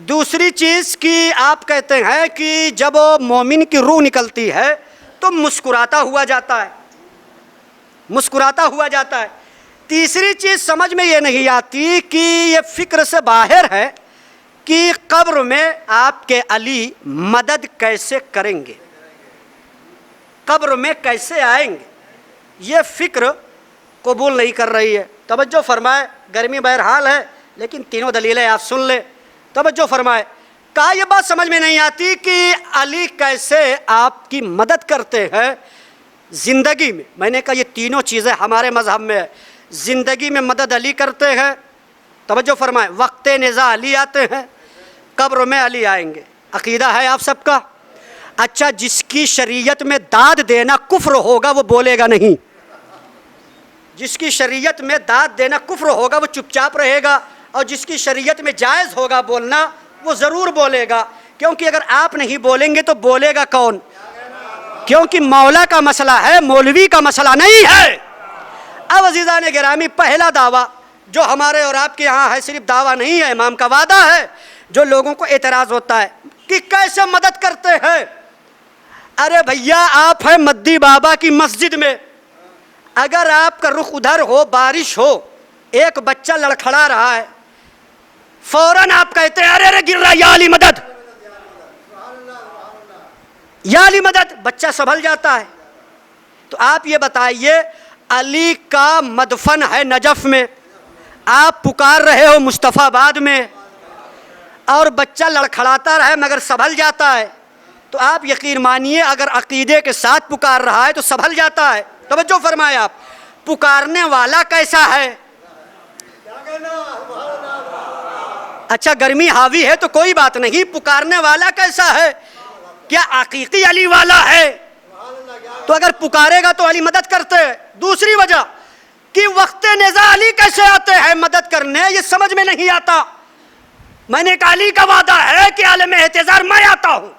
دوسری چیز کہ آپ کہتے ہیں کہ جب مومن کی روح نکلتی ہے تو مسکراتا ہوا جاتا ہے، مسکراتا ہوا جاتا ہے، تیسری چیز سمجھ میں یہ نہیں آتی کہ یہ فکر سے باہر ہے کہ قبر میں آپ کے علی مدد کیسے کریں گے، قبر میں کیسے آئیں گے، یہ فکر قبول نہیں کر رہی ہے۔ توجہ فرمائے، گرمی بہرحال ہے لیکن تینوں دلیلیں آپ سن لیں، توجہ فرمائے۔ کہا یہ بات سمجھ میں نہیں آتی کہ علی کیسے آپ کی مدد کرتے ہیں زندگی میں۔ میں نے کہا یہ تینوں چیزیں ہمارے مذہب میں ہے، زندگی میں مدد علی کرتے ہیں، توجہ فرمائے، وقت نزاع علی آتے ہیں، قبر میں علی آئیں گے، عقیدہ ہے آپ سب کا؟ اچھا، جس کی شریعت میں داد دینا کفر ہوگا وہ بولے گا نہیں، جس کی شریعت میں داد دینا کفر ہوگا وہ چپ چاپ رہے گا، اور جس کی شریعت میں جائز ہوگا بولنا وہ ضرور بولے گا، کیونکہ اگر آپ نہیں بولیں گے تو بولے گا کون؟ کیونکہ مولا کا مسئلہ ہے، مولوی کا مسئلہ نہیں ہے۔ اب عزیزان گرامی، پہلا دعویٰ جو ہمارے اور آپ کے یہاں ہے صرف دعویٰ نہیں ہے، امام کا وعدہ ہے، جو لوگوں کو اعتراض ہوتا ہے کہ کیسے مدد کرتے ہیں۔ ارے بھیا، آپ ہیں مدی بابا کی مسجد میں، اگر آپ کا رخ ادھر ہو، بارش ہو، ایک بچہ لڑکھڑا رہا ہے، فوراً آپ کہتے ہیں ارے ارے گر رہا، یا علی مدد، یا علی مدد، بچہ سنبھل جاتا ہے۔ تو آپ یہ بتائیے، علی کا مدفن ہے نجف میں، آپ پکار رہے ہو مصطفیٰ آباد میں، اور بچہ لڑکھڑاتا رہے مگر سنبھل جاتا ہے، تو آپ یقین مانیے اگر عقیدے کے ساتھ پکار رہا ہے تو سنبھل جاتا ہے۔ توجہ فرمائے، آپ پکارنے والا کیسا ہے؟ اچھا، گرمی حاوی ہے تو کوئی بات نہیں، پکارنے والا کیسا ہے؟ کیا حقیقی علی والا ہے؟ تو اگر پکارے گا تو علی مدد کرتے ہیں۔ دوسری وجہ کہ وقت نزاع علی کیسے آتے ہیں مدد کرنے، یہ سمجھ میں نہیں آتا۔ میں نے کہا علی کا وعدہ ہے کہ عالم احتضار میں آتا ہوں،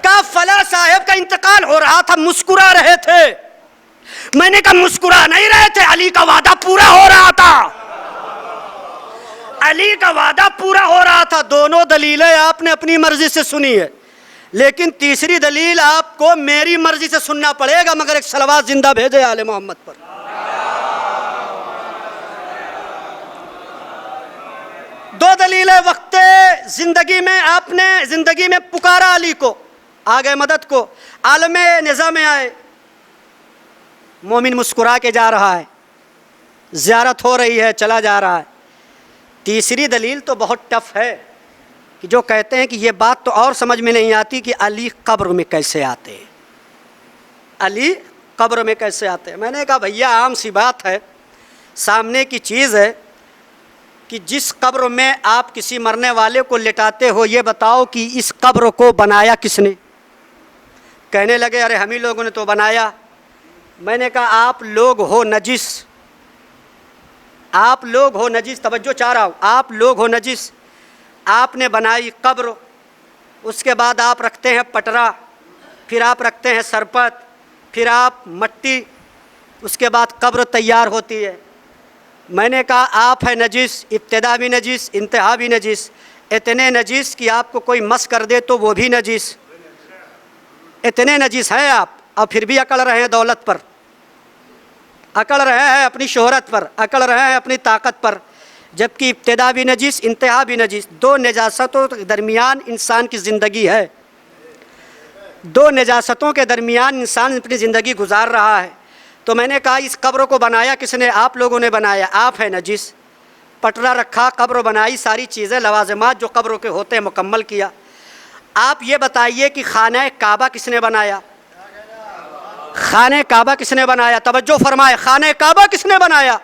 کہا فلاں صاحب کا انتقال ہو رہا تھا، مسکرا رہے تھے، میں نے کہا مسکرا نہیں رہے تھے، علی کا وعدہ پورا ہو رہا تھا، علی کا وعدہ پورا ہو رہا تھا۔ دونوں دلیلیں آپ نے اپنی مرضی سے سنی ہے، لیکن تیسری دلیل آپ کو میری مرضی سے سننا پڑے گا، مگر ایک صلوات زندہ بھیجے آل محمد پر۔ دو دلیلیں، وقت زندگی میں آپ نے زندگی میں پکارا علی کو، آگے مدد کو، عالم نزاع میں آئے، مومن مسکرا کے جا رہا ہے، زیارت ہو رہی ہے، چلا جا رہا ہے۔ تیسری دلیل تو بہت ٹف ہے، کہ جو کہتے ہیں کہ یہ بات تو اور سمجھ میں نہیں آتی کہ علی قبر میں کیسے آتے ہیں، علی قبر میں کیسے آتے ہیں۔ میں نے کہا بھیا عام سی بات ہے، سامنے کی چیز ہے کہ جس قبر میں آپ کسی مرنے والے کو لٹاتے ہو، یہ بتاؤ کہ اس قبر کو بنایا کس نے؟ کہنے لگے ارے ہم ہی لوگوں نے تو بنایا۔ میں نے کہا آپ لوگ ہو نجس، آپ لوگ ہو نجس، توجہ چاہ رہا ہوں، آپ لوگ ہو نجس، آپ نے بنائی قبر، اس کے بعد آپ رکھتے ہیں پٹرا، پھر آپ رکھتے ہیں سرپت، پھر آپ مٹی، اس کے بعد قبر تیار ہوتی ہے۔ میں نے کہا آپ ہے نجس، ابتدا بھی نجس، انتہا بھی نجس، اتنے نجس کہ آپ کو کوئی مس کر دے تو وہ بھی نجس، اتنے نجس ہیں آپ، اور پھر بھی اکڑ رہے ہیں دولت پر، اکڑ رہے ہیں اپنی شہرت پر، اکڑ رہے ہیں اپنی طاقت پر، جبکہ ابتدا بھی نجس، انتہا بھی نجس۔ دو نجاستوں کے درمیان انسان کی زندگی ہے، دو نجاستوں کے درمیان انسان اپنی زندگی گزار رہا ہے۔ تو میں نے کہا اس قبر کو بنایا کس نے؟ آپ لوگوں نے بنایا، آپ ہیں نجس۔ پٹرا رکھا، قبر بنائی، ساری چیزیں لوازمات جو قبروں کے ہوتے ہیں مکمل کیا۔ آپ یہ بتائیے کہ خانہ کعبہ کس نے بنایا؟ خانہ کعبہ کس نے بنایا؟ توجہ فرمائے، خانہ کعبہ کس نے بنایا؟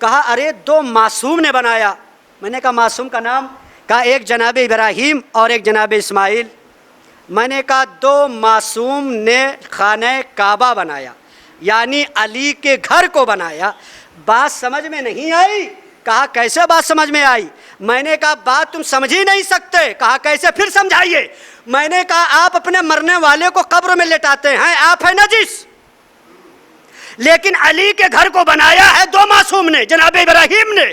کہا ارے دو معصوم نے بنایا۔ میں نے کہا معصوم کا نام؟ کہا ایک جناب ابراہیم اور ایک جناب اسماعیل۔ میں نے کہا دو معصوم نے خانہ کعبہ بنایا، یعنی علی کے گھر کو بنایا۔ بات سمجھ میں نہیں آئی؟ کہا کیسے بات سمجھ میں آئی؟ میں نے کہا بات تم سمجھ ہی نہیں سکتے۔ کہا کیسے؟ پھر سمجھائیے۔ میں نے کہا آپ اپنے مرنے والے کو قبر میں لٹاتے ہیں، آپ ہیں نجس، لیکن علی کے گھر کو بنایا ہے دو معصوم نے، جناب ابراہیم نے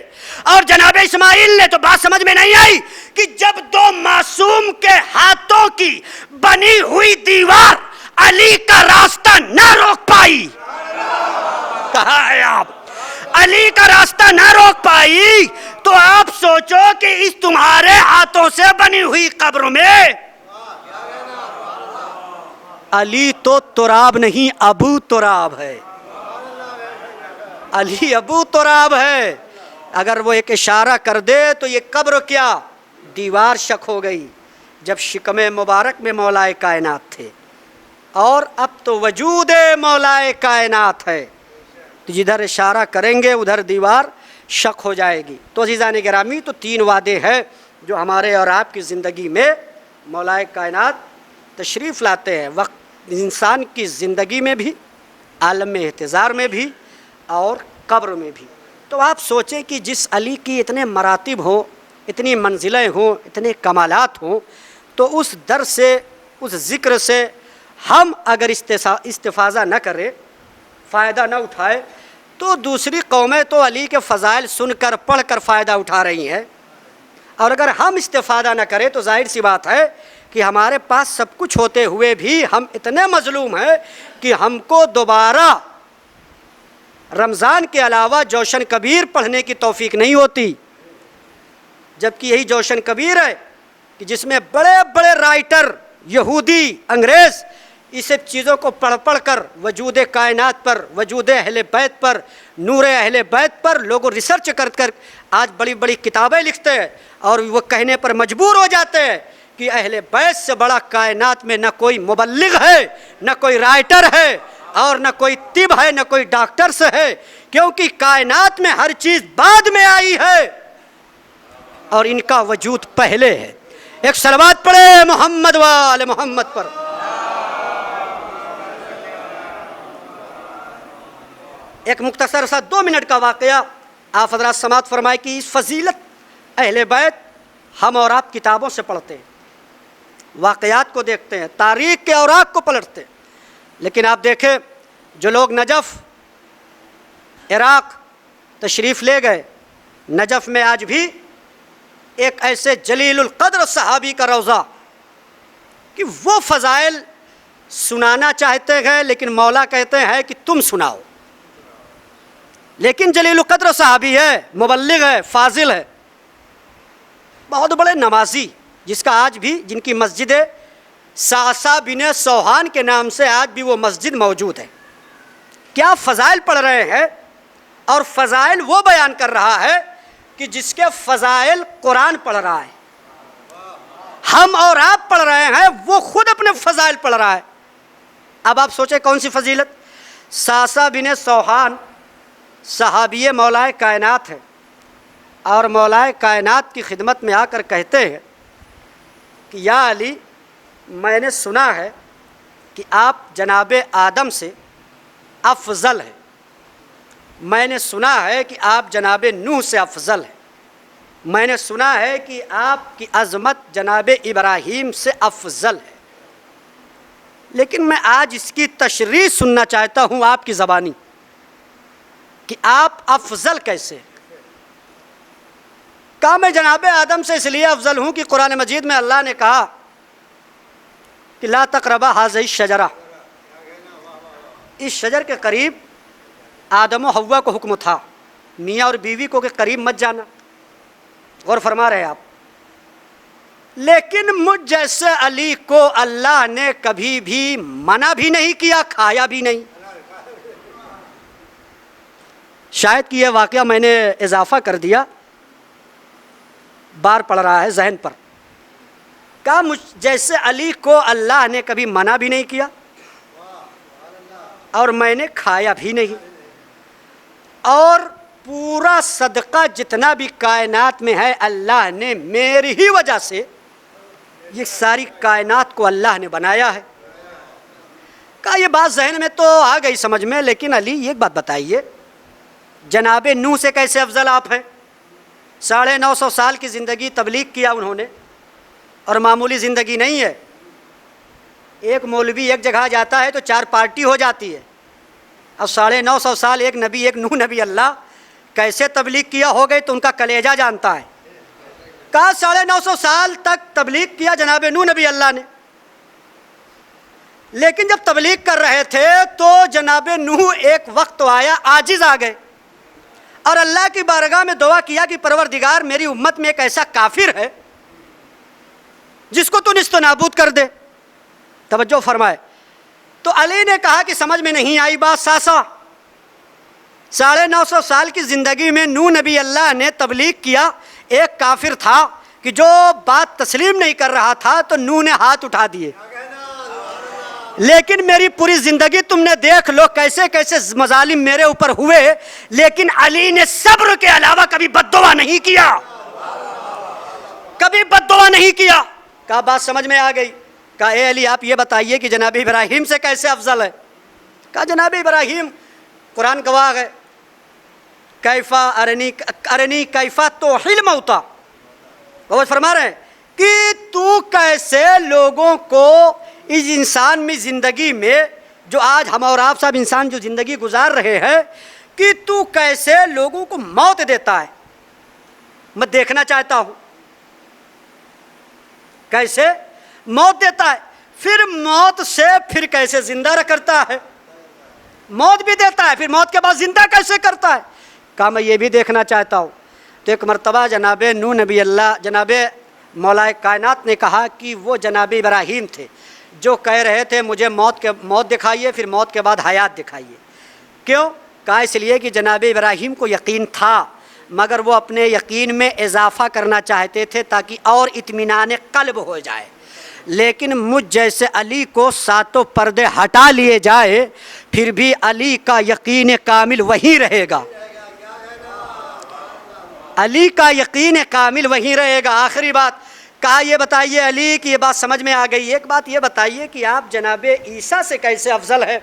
اور جناب اسماعیل نے۔ تو بات سمجھ میں نہیں آئی کہ جب دو معصوم کے ہاتھوں کی بنی ہوئی دیوار علی کا راستہ نہ روک پائی، کہا ہے آپ علی کا راستہ نہ روک پائی، تو آپ سوچو کہ اس تمہارے ہاتھوں سے بنی ہوئی قبر میں علی تو تراب نہیں، ابو تراب ہے۔ علی ابو تراب ہے۔ اگر وہ ایک اشارہ کر دے تو یہ قبر کیا دیوار شک ہو گئی۔ جب شکم مبارک میں مولا کائنات تھے اور اب تو وجود مولا کائنات ہے، تو جدھر اشارہ کریں گے ادھر دیوار شک ہو جائے گی۔ تو عزیزان گرامی، تو تین وعدے ہیں جو ہمارے اور آپ کی زندگی میں مولا کائنات تشریف لاتے ہیں، وقت انسان کی زندگی میں بھی، عالم احتضار میں بھی اور قبر میں بھی۔ تو آپ سوچیں کہ جس علی کی اتنے مراتب ہوں، اتنی منزلیں ہوں، اتنے کمالات ہوں، تو اس در سے، اس ذکر سے ہم اگر استفاضہ نہ کریں، فائدہ نہ اٹھائے، تو دوسری قومیں تو علی کے فضائل سن کر پڑھ کر فائدہ اٹھا رہی ہیں، اور اگر ہم استفادہ نہ کریں تو ظاہر سی بات ہے کہ ہمارے پاس سب کچھ ہوتے ہوئے بھی ہم اتنے مظلوم ہیں کہ ہم کو دوبارہ رمضان کے علاوہ جوشن کبیر پڑھنے کی توفیق نہیں ہوتی، جبکہ یہی جوشن کبیر ہے کہ جس میں بڑے بڑے رائٹر یہودی انگریز اس سب چیزوں کو پڑھ پڑھ کر وجود کائنات پر، وجود اہل بیت پر، نور اہل بیت پر لوگ ریسرچ کر کر آج بڑی بڑی کتابیں لکھتے ہیں، اور وہ کہنے پر مجبور ہو جاتے ہیں کہ اہل بیت سے بڑا کائنات میں نہ کوئی مبلغ ہے، نہ کوئی رائٹر ہے، اور نہ کوئی طب ہے، نہ کوئی ڈاکٹرس ہے، کیونکہ کائنات میں ہر چیز بعد میں آئی ہے اور ان کا وجود پہلے ہے۔ ایک صلوات پڑھے محمد وآل محمد پر۔ ایک مختصر سا 2 منٹ کا واقعہ آپ حضرات سماعت فرمائے کہ اس فضیلت اہل بیت ہم اور آپ کتابوں سے پڑھتے ہیں، واقعات کو دیکھتے ہیں، تاریخ کے اوراق کو پلٹتے ہیں، لیکن آپ دیکھیں جو لوگ نجف، عراق تشریف لے گئے، نجف میں آج بھی ایک ایسے جلیل القدر صحابی کا روضہ کہ وہ فضائل سنانا چاہتے ہیں، لیکن مولا کہتے ہیں کہ تم سناؤ، لیکن جلیل القدر صحابی ہے، مبلغ ہے، فاضل ہے، بہت بڑے نمازی، جس کا آج بھی، جن کی مسجد ساسا بن سوہان کے نام سے آج بھی وہ مسجد موجود ہے۔ کیا فضائل پڑھ رہے ہیں، اور فضائل وہ بیان کر رہا ہے کہ جس کے فضائل قرآن پڑھ رہا ہے، ہم اور آپ پڑھ رہے ہیں، وہ خود اپنے فضائل پڑھ رہا ہے۔ اب آپ سوچیں کون سی فضیلت؟ ساسا بن سوہان صحابی مولا کائنات ہے، اور مولا کائنات کی خدمت میں آ کر کہتے ہیں کہ یا علی، میں نے سنا ہے کہ آپ جناب آدم سے افضل ہیں، میں نے سنا ہے کہ آپ جناب نوح سے افضل ہیں، میں نے سنا ہے کہ آپ کی عظمت جناب ابراہیم سے افضل ہے، لیکن میں آج اس کی تشریح سننا چاہتا ہوں آپ کی زبانی کہ آپ افضل کیسے؟ کہا میں جناب آدم سے اس لیے افضل ہوں کہ قرآن مجید میں اللہ نے کہا کہ لا تقربا ھذہ الشجرہ، اس شجر کے قریب آدم و حوا کو حکم تھا، میاں اور بیوی کو کہ قریب مت جانا، غور فرما رہے آپ، لیکن مجھ جیسے علی کو اللہ نے کبھی بھی منع بھی نہیں کیا، کھایا بھی نہیں۔ شاید کہ یہ واقعہ میں نے اضافہ کر دیا، بار پڑ رہا ہے ذہن پر۔ کہا جیسے علی کو اللہ نے کبھی منع بھی نہیں کیا اور میں نے کھایا بھی نہیں، اور پورا صدقہ جتنا بھی کائنات میں ہے اللہ نے میری ہی وجہ سے یہ ساری کائنات کو اللہ نے بنایا ہے۔ کہا یہ بات ذہن میں تو آ گئی سمجھ میں، لیکن علی یہ بات بتائیے، جناب نوح سے کیسے افضل آپ ہیں؟ 950 سال کی زندگی تبلیغ کیا انہوں نے، اور معمولی زندگی نہیں ہے۔ ایک مولوی ایک جگہ جاتا ہے تو 4 پارٹی ہو جاتی ہے، اب 950 سال ایک نبی، ایک نوح نبی اللہ کیسے تبلیغ کیا ہو گئے تو ان کا کلیجہ جانتا ہے۔ کہا 950 سال تک تبلیغ کیا جناب نوح نبی اللہ نے، لیکن جب تبلیغ کر رہے تھے تو جناب نوح ایک وقت تو آیا عاجز آ گئے، اور اللہ کی بارگاہ میں دعا کیا کہ پروردگار میری امت میں ایک ایسا کافر ہے جس کو تو نیست و نابود کر دے۔ توجہ فرمائے۔ تو علی نے کہا کہ سمجھ میں نہیں آئی بات ساسا، 950 سال کی زندگی میں نوح نبی اللہ نے تبلیغ کیا، ایک کافر تھا کہ جو بات تسلیم نہیں کر رہا تھا تو نوح نے ہاتھ اٹھا دیے، لیکن میری پوری زندگی تم نے دیکھ لو کیسے کیسے مظالم میرے اوپر ہوئے، لیکن علی نے صبر کے علاوہ کبھی بد دعا نہیں کیا، کبھی بد دعا نہیں کیا۔ کہا بات سمجھ میں آ گئی۔ کہا اے علی آپ یہ بتائیے کہ جناب ابراہیم سے کیسے افضل ہے؟ کہا جناب ابراہیم قرآن گواہ ہے، کیفا ارنی کیفا توحیل موتا، وہ فرما رہے ہیں کہ تو کیسے لوگوں کو اس انسان میں زندگی میں، جو آج ہم اور آپ سب انسان جو زندگی گزار رہے ہیں، کہ تو کیسے لوگوں کو موت دیتا ہے، میں دیکھنا چاہتا ہوں کیسے موت دیتا ہے، پھر موت سے پھر کیسے زندہ کرتا ہے، موت بھی دیتا ہے پھر موت کے بعد زندہ کیسے کرتا ہے۔ کہا میں یہ بھی دیکھنا چاہتا ہوں۔ تو ایک مرتبہ جناب نوح نبی اللہ، جناب مولا کائنات نے کہا کہ وہ جناب ابراہیم تھے جو کہہ رہے تھے مجھے موت دکھائیے پھر موت کے بعد حیات دکھائیے۔ کیوں؟ کہا اس لیے کہ جناب ابراہیم کو یقین تھا، مگر وہ اپنے یقین میں اضافہ کرنا چاہتے تھے تاکہ اور اطمینان قلب ہو جائے، لیکن مجھ جیسے علی کو 7 پردے ہٹا لیے جائے پھر بھی علی کا یقین کامل وہی رہے گا، علی کا یقین کامل وہی رہے گا۔ آخری بات کہا یہ بتائیے علی کی یہ بات سمجھ میں آ گئی، ایک بات یہ بتائیے کہ آپ جناب عیسیٰ سے کیسے افضل ہے؟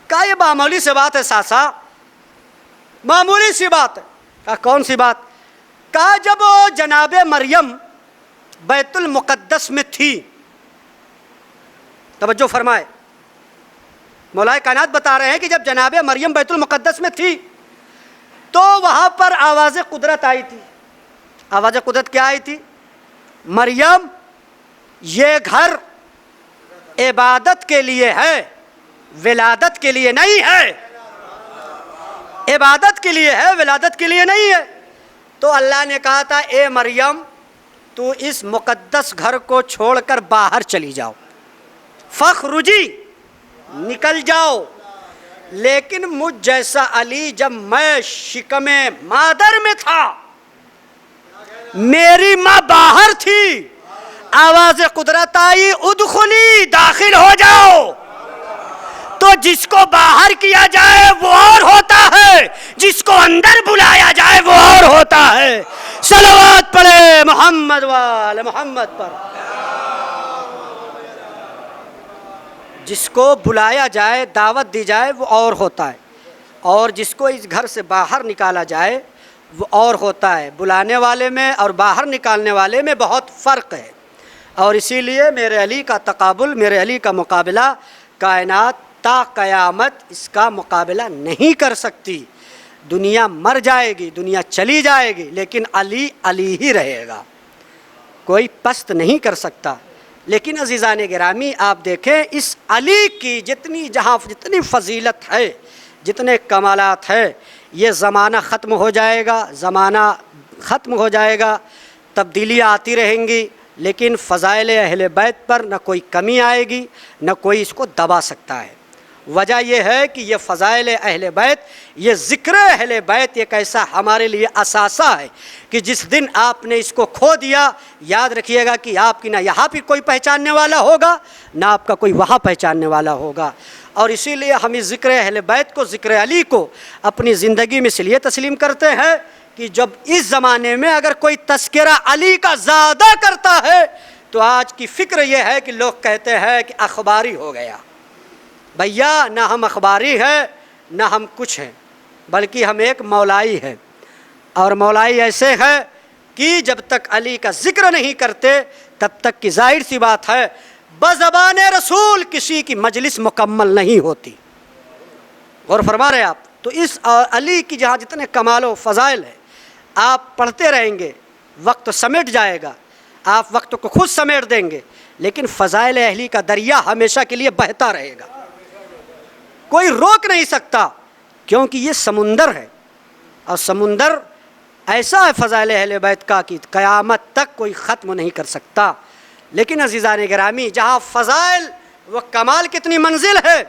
کہا یہ معمولی سی بات ہے ساسا، معمولی سی بات ہے۔ کہا کون سی بات؟ کہا جب جناب مریم بیت المقدس میں تھی، توجہ فرمائے، مولا کائنات بتا رہے ہیں کہ جب جناب مریم بیت المقدس میں تھی تو وہاں پر آواز قدرت آئی تھی۔ آواز قدرت کیا آئی تھی؟ مریم یہ گھر عبادت کے لیے ہے، ولادت کے لیے نہیں ہے، عبادت کے لیے ہے، ولادت کے لیے نہیں ہے۔ تو اللہ نے کہا تھا اے مریم تو اس مقدس گھر کو چھوڑ کر باہر چلی جاؤ، فخرجی، نکل جاؤ۔ لیکن مجھ جیسا علی جب میں شکم مادر میں تھا، میری ماں باہر تھی، آواز قدرت آئی ادخلی، داخل ہو جاؤ۔ تو جس کو باہر کیا جائے وہ اور ہوتا ہے، جس کو اندر بلایا جائے وہ اور ہوتا ہے۔ صلوات پڑھے محمد وآل محمد پر۔ جس کو بلایا جائے، دعوت دی جائے وہ اور ہوتا ہے، اور جس کو اس گھر سے باہر نکالا جائے وہ اور ہوتا ہے۔ بلانے والے میں اور باہر نکالنے والے میں بہت فرق ہے، اور اسی لیے میرے علی کا تقابل، میرے علی کا مقابلہ کائنات تا قیامت اس کا مقابلہ نہیں کر سکتی۔ دنیا مر جائے گی، دنیا چلی جائے گی، لیکن علی علی ہی رہے گا، کوئی پست نہیں کر سکتا۔ لیکن عزیزان گرامی آپ دیکھیں اس علی کی جتنی فضیلت ہے، جتنے کمالات ہے، یہ زمانہ ختم ہو جائے گا، زمانہ ختم ہو جائے گا، تبدیلیاں آتی رہیں گی، لیکن فضائل اہل بیت پر نہ کوئی کمی آئے گی، نہ کوئی اس کو دبا سکتا ہے۔ وجہ یہ ہے کہ یہ فضائل اہل بیت، یہ ذکر اہل بیت ایک ایسا ہمارے لیے اثاثہ ہے کہ جس دن آپ نے اس کو کھو دیا، یاد رکھیے گا کہ آپ کی نہ یہاں پہ کوئی پہچاننے والا ہوگا، نہ آپ کا کوئی وہاں پہچاننے والا ہوگا۔ اور اسی لیے ہم اس ذکر اہل بیت کو، ذکر علی کو اپنی زندگی میں اس لیے تسلیم کرتے ہیں کہ جب اس زمانے میں اگر کوئی تذکرہ علی کا زیادہ کرتا ہے تو آج کی فکر یہ ہے کہ لوگ کہتے ہیں کہ اخباری ہو گیا۔ بھیا نہ ہم اخباری ہیں نہ ہم کچھ ہیں، بلکہ ہم ایک مولائی ہیں، اور مولائی ایسے ہیں کہ جب تک علی کا ذکر نہیں کرتے تب تک کی ظاہر سی بات ہے بزبان رسول کسی کی مجلس مکمل نہیں ہوتی۔ غور فرما رہے آپ؟ تو اس علی کی جہاں جتنے کمال و فضائل ہیں آپ پڑھتے رہیں گے، وقت سمیٹ جائے گا، آپ وقت کو خود سمیٹ دیں گے، لیکن فضائل اہلی کا دریا ہمیشہ کے لیے بہتا رہے گا، کوئی روک نہیں سکتا، کیونکہ یہ سمندر ہے، اور سمندر ایسا ہے فضائل اہل بیت کا کہ قیامت تک کوئی ختم نہیں کر سکتا۔ لیکن عزیزان گرامی، جہاں فضائل و کمال کتنی منزل ہے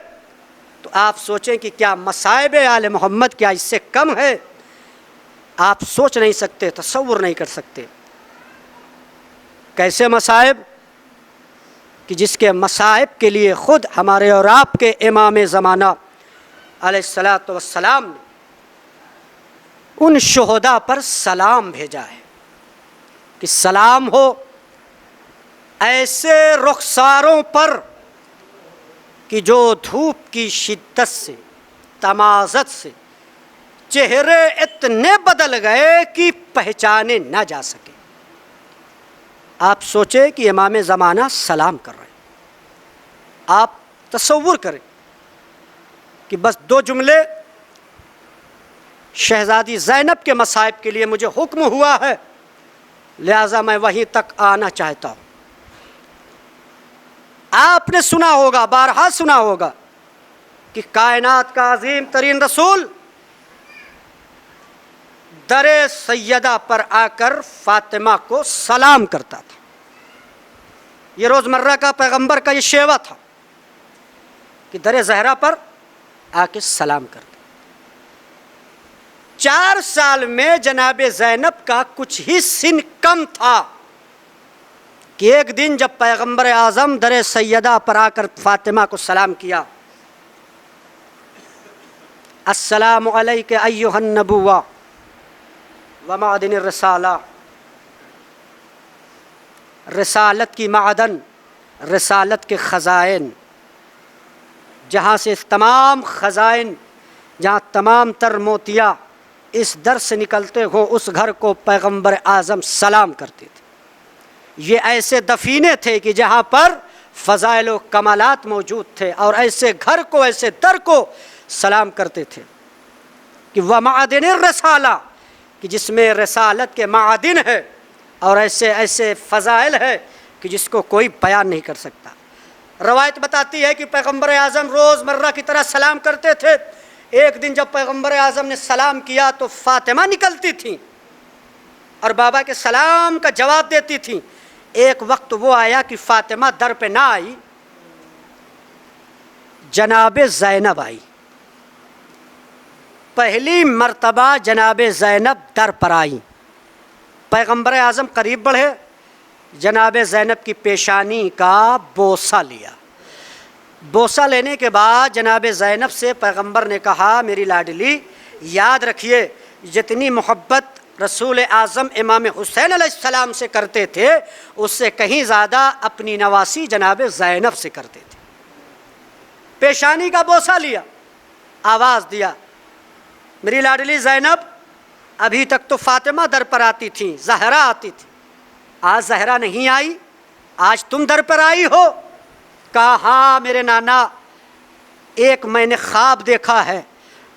تو آپ سوچیں کہ کیا مصائب آل محمد کیا اس سے کم ہے؟ آپ سوچ نہیں سکتے، تصور نہیں کر سکتے۔ کیسے مصائب کہ جس کے مصائب کے لیے خود ہمارے اور آپ کے امام زمانہ علیہ الصلاۃ والسلام نے ان شہداء پر سلام بھیجا ہے کہ سلام ہو ایسے رخساروں پر کہ جو دھوپ کی شدت سے، تمازت سے چہرے اتنے بدل گئے کہ پہچانے نہ جا سکے۔ آپ سوچیں کہ امام زمانہ سلام کر رہے ہیں، آپ تصور کریں کہ بس 2 جملے، شہزادی زینب کے مصائب کے لیے مجھے حکم ہوا ہے لہٰذا میں وہیں تک آنا چاہتا ہوں۔ آپ نے سنا ہوگا، بارہا سنا ہوگا کہ کائنات کا عظیم ترین رسول در سیدہ پر آ کر فاطمہ کو سلام کرتا تھا۔ یہ روزمرہ کا پیغمبر کا یہ شیوہ تھا کہ در زہرا پر آ کے سلام کرتا۔ 4 سال میں جناب زینب کا کچھ ہی سن کم تھا کہ ایک دن جب پیغمبر اعظم در سیدہ پر آ کر فاطمہ کو سلام کیا، السلام علیک ایھا النبوہ ومعدن الرسالہ، رسالت کی معدن، رسالت کے خزائن، جہاں سے تمام خزائن، جہاں تمام تر موتیاں اس در سے نکلتے ہوں اس گھر کو پیغمبر اعظم سلام کرتے تھے۔ یہ ایسے دفینے تھے کہ جہاں پر فضائل و کمالات موجود تھے، اور ایسے گھر کو، ایسے در کو سلام کرتے تھے کہ ومعدن الرسالہ، کہ جس میں رسالت کے معادن ہے اور ایسے ایسے فضائل ہے کہ جس کو کوئی بیان نہیں کر سکتا۔ روایت بتاتی ہے کہ پیغمبر اعظم روز مرہ کی طرح سلام کرتے تھے۔ ایک دن جب پیغمبر اعظم نے سلام کیا تو فاطمہ نکلتی تھیں اور بابا کے سلام کا جواب دیتی تھیں۔ ایک وقت وہ آیا کہ فاطمہ در پہ نہ آئی، جناب زینب آئی۔ پہلی مرتبہ جناب زینب در پر آئی، پیغمبر اعظم قریب بڑھے، جناب زینب کی پیشانی کا بوسہ لیا۔ بوسہ لینے کے بعد جناب زینب سے پیغمبر نے کہا، میری لاڈلی یاد رکھیے جتنی محبت رسول اعظم امام حسین علیہ السلام سے کرتے تھے اس سے کہیں زیادہ اپنی نواسی جناب زینب سے کرتے تھے۔ پیشانی کا بوسہ لیا، آواز دیا، میری لاڈلی زینب، ابھی تک تو فاطمہ در پر آتی تھی، زہرا آتی تھی، آج زہرا نہیں آئی، آج تم در پر آئی ہو؟ کہا ہاں میرے نانا، ایک میں نے خواب دیکھا ہے،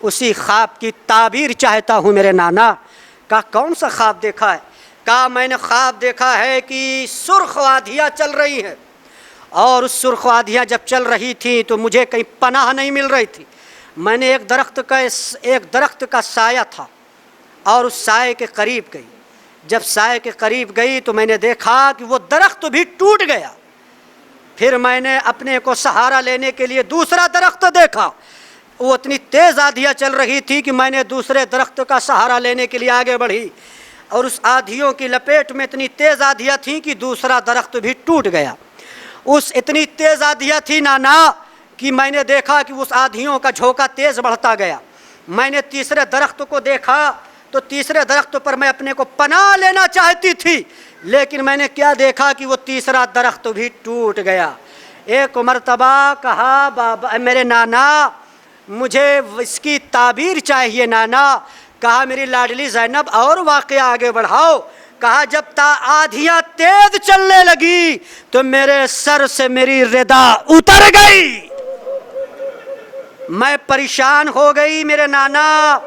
اسی خواب کی تعبیر چاہتا ہوں میرے نانا۔ کہا کون سا خواب دیکھا ہے؟ کہا میں نے خواب دیکھا ہے کہ سرخ وادیاں چل رہی ہیں، اور اس سرخ وادیاں جب چل رہی تھیں تو مجھے کہیں پناہ نہیں مل رہی تھی۔ میں نے ایک درخت کا سایہ تھا اور اس سائے کے قریب گئی۔ جب سائے کے قریب گئی تو میں نے دیکھا کہ وہ درخت بھی ٹوٹ گیا، پھر میں نے اپنے کو سہارا لینے کے لیے دوسرا درخت دیکھا، وہ اتنی تیز آندھیاں چل رہی تھی کہ میں نے دوسرے درخت کا سہارا لینے کے لیے آگے بڑھی، اور اس آندھیوں کی لپیٹ میں اتنی تیز آندھیاں تھیں کہ دوسرا درخت بھی ٹوٹ گیا۔ اس اتنی تیز آندھیاں تھی نانا کہ میں نے دیکھا کہ اس آندھیوں کا جھونکا تیز بڑھتا گیا۔ میں نے تیسرے درخت کو دیکھا تو تیسرے درخت پر میں اپنے کو پناہ لینا چاہتی تھی، لیکن میں نے کیا دیکھا کہ وہ تیسرا درخت بھی ٹوٹ گیا۔ ایک مرتبہ کہا بابا میرے نانا مجھے اس کی تعبیر چاہیے نانا۔ کہا میری لاڈلی زینب اور واقعہ آگے بڑھاؤ۔ کہا جب آندھیاں تیز چلنے لگی تو میرے سر سے میری ردا اتر گئی، میں پریشان ہو گئی میرے نانا۔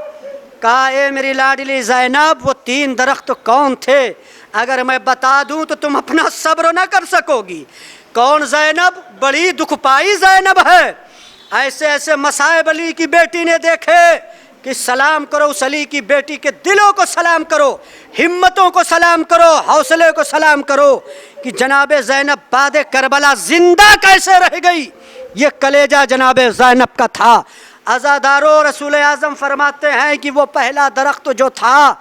کہا اے میری لاڈلی زینب وہ 3 درخت کون تھے؟ اگر میں بتا دوں تو تم اپنا صبر نہ کر سکو گی۔ کون زینب؟ بڑی دکھ پائی زینب ہے۔ ایسے ایسے مصائب علی کی بیٹی نے دیکھے کہ سلام کرو اس علی کی بیٹی کے دلوں کو سلام کرو، ہمتوں کو سلام کرو، حوصلے کو سلام کرو کہ جناب زینب بعد کربلا زندہ کیسے رہ گئی۔ یہ کلیجہ جناب زینب کا تھا۔ عزادارو رسول اعظم فرماتے ہیں کہ وہ پہلا درخت جو تھا،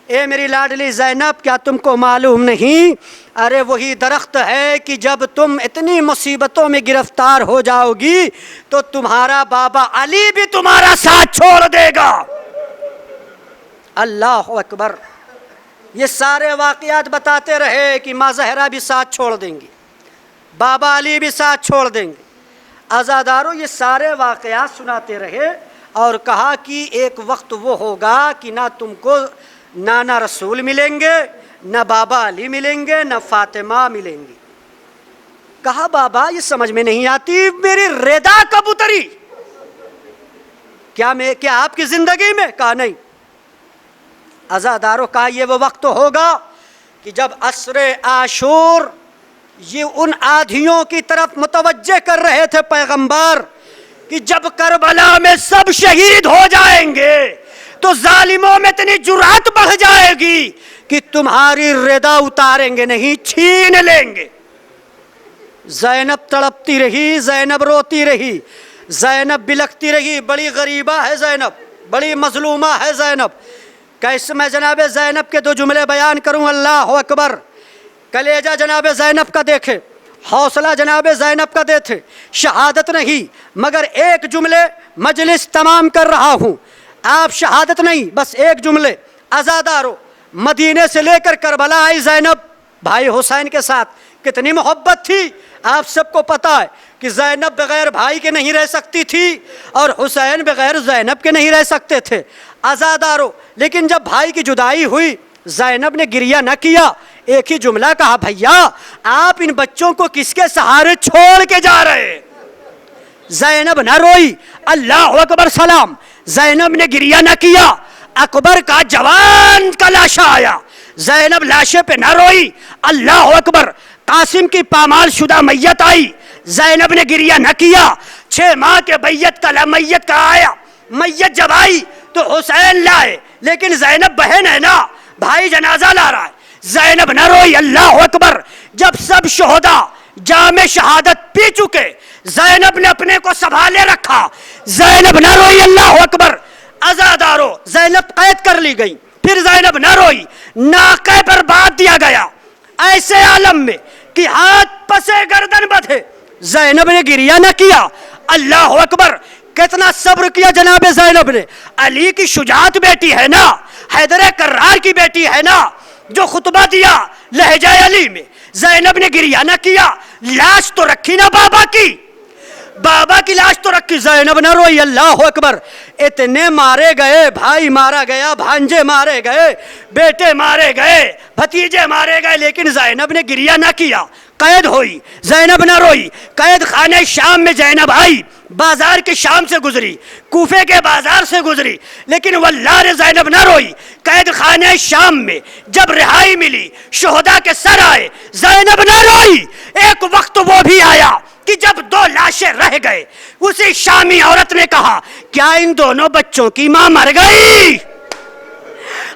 اے میری لاڈلی زینب کیا تم کو معلوم نہیں؟ ارے وہی درخت ہے کہ جب تم اتنی مصیبتوں میں گرفتار ہو جاؤ گی تو تمہارا بابا علی بھی تمہارا ساتھ چھوڑ دے گا۔ اللہ اکبر۔ یہ سارے واقعات بتاتے رہے کہ ماں زہرا بھی ساتھ چھوڑ دیں گی، بابا علی بھی ساتھ چھوڑ دیں گے۔ عزادارو یہ سارے واقعات سناتے رہے اور کہا کہ ایک وقت وہ ہوگا کہ نہ تم کو نانا رسول ملیں گے، نہ بابا علی ملیں گے، نہ فاطمہ ملیں گی۔ کہا بابا یہ سمجھ میں نہیں آتی، میری ردا کب اتری؟ کیا آپ کی زندگی میں؟ کہا نہیں۔ عزادارو کہا یہ وہ وقت ہوگا کہ جب عصر عاشور یہ ان آندھیوں کی طرف متوجہ کر رہے تھے پیغمبر کہ جب کربلا میں سب شہید ہو جائیں گے تو ظالموں میں اتنی جرأت بڑھ جائے گی کہ تمہاری ردا اتاریں گے نہیں، چھین لیں گے۔ زینب تڑپتی رہی، زینب روتی رہی، زینب بلکتی رہی۔ بڑی غریبہ ہے زینب، بڑی مظلومہ ہے زینب۔ کیسے میں جناب زینب کے 2 جملے بیان کروں؟ اللہ اکبر۔ کلیجہ جناب زینب کا دیکھے، حوصلہ جناب زینب کا دیکھے، شہادت نہیں مگر ایک جملے مجلس تمام کر رہا ہوں، آپ شہادت نہیں بس ایک جملے۔ عزادارو مدینے سے لے کر کربلا آئی زینب، بھائی حسین کے ساتھ کتنی محبت تھی آپ سب کو پتا ہے کہ زینب بغیر بھائی کے نہیں رہ سکتی تھی اور حسین بغیر زینب کے نہیں رہ سکتے تھے۔ عزادارو لیکن جب بھائی کی جدائی ہوئی زینب نے گریہ نہ کیا، ایک ہی جملہ کہا بھیا آپ ان بچوں کو کس کے سہارے چھوڑ کے جا رہے؟ زینب نہ روئی، اللہ اکبر سلام۔ زینب نے گریہ نہ کیا، اکبر کا جوان کا لاشا آیا، زینب لاشے پہ نہ روئی، اللہ اکبر۔ قاسم کی پامال شدہ میت آئی، زینب نے گریہ نہ کیا۔ 6 ماہ کے میت کا آیا، میت جب آئی تو حسین لائے، لیکن زینب بہن ہے نا، بھائی جنازہ لا رہا ہے، زینب نہ روئی، اللہ اکبر۔ جب سب شہداء جام شہادت پی چکے، زینب نے اپنے کو سنبھالے رکھا، زینب نہ روئی، اللہ اکبر۔ عزادارو زینب قید کر لی گئی، پھر زینب نہ روئی، ناقے پر باندھ دیا گیا ایسے عالم میں کہ ہاتھ پسے گردن بدھے، زینب نے گریہ نہ کیا، اللہ اکبر۔ کتنا صبر کیا جناب زینب نے، علی کی شجاعت بیٹی ہے نا، حیدر کرار کی بیٹی ہے نا، جو خطبہ دیا لہجہ علی میں، زینب نے گریہ نہ کیا۔ لاش تو رکھی نا بابا کی، بابا کی لاش تو رکھی، زینب نہ روئی، اللہ اکبر۔ اتنے مارے گئے، بھائی مارا گیا، بھانجے مارے گئے، بیٹے مارے گئے، بھتیجے مارے گئے، لیکن زینب نے گریہ نہ کیا۔ قید ہوئی، زینب نہ روئی۔ قید خانے شام میں زینب آئی، بازار کے شام سے گزری، کوفے کے بازار سے گزری، لیکن واللہ زینب نہ روئی۔ قید خانے شام میں جب رہائی ملی، شہداء کے سر آئے، زینب نہ روئی۔ ایک وقت وہ بھی آیا کہ جب 2 لاشیں رہ گئے، اسی شامی عورت نے کہا کیا ان دونوں بچوں کی ماں مر گئی؟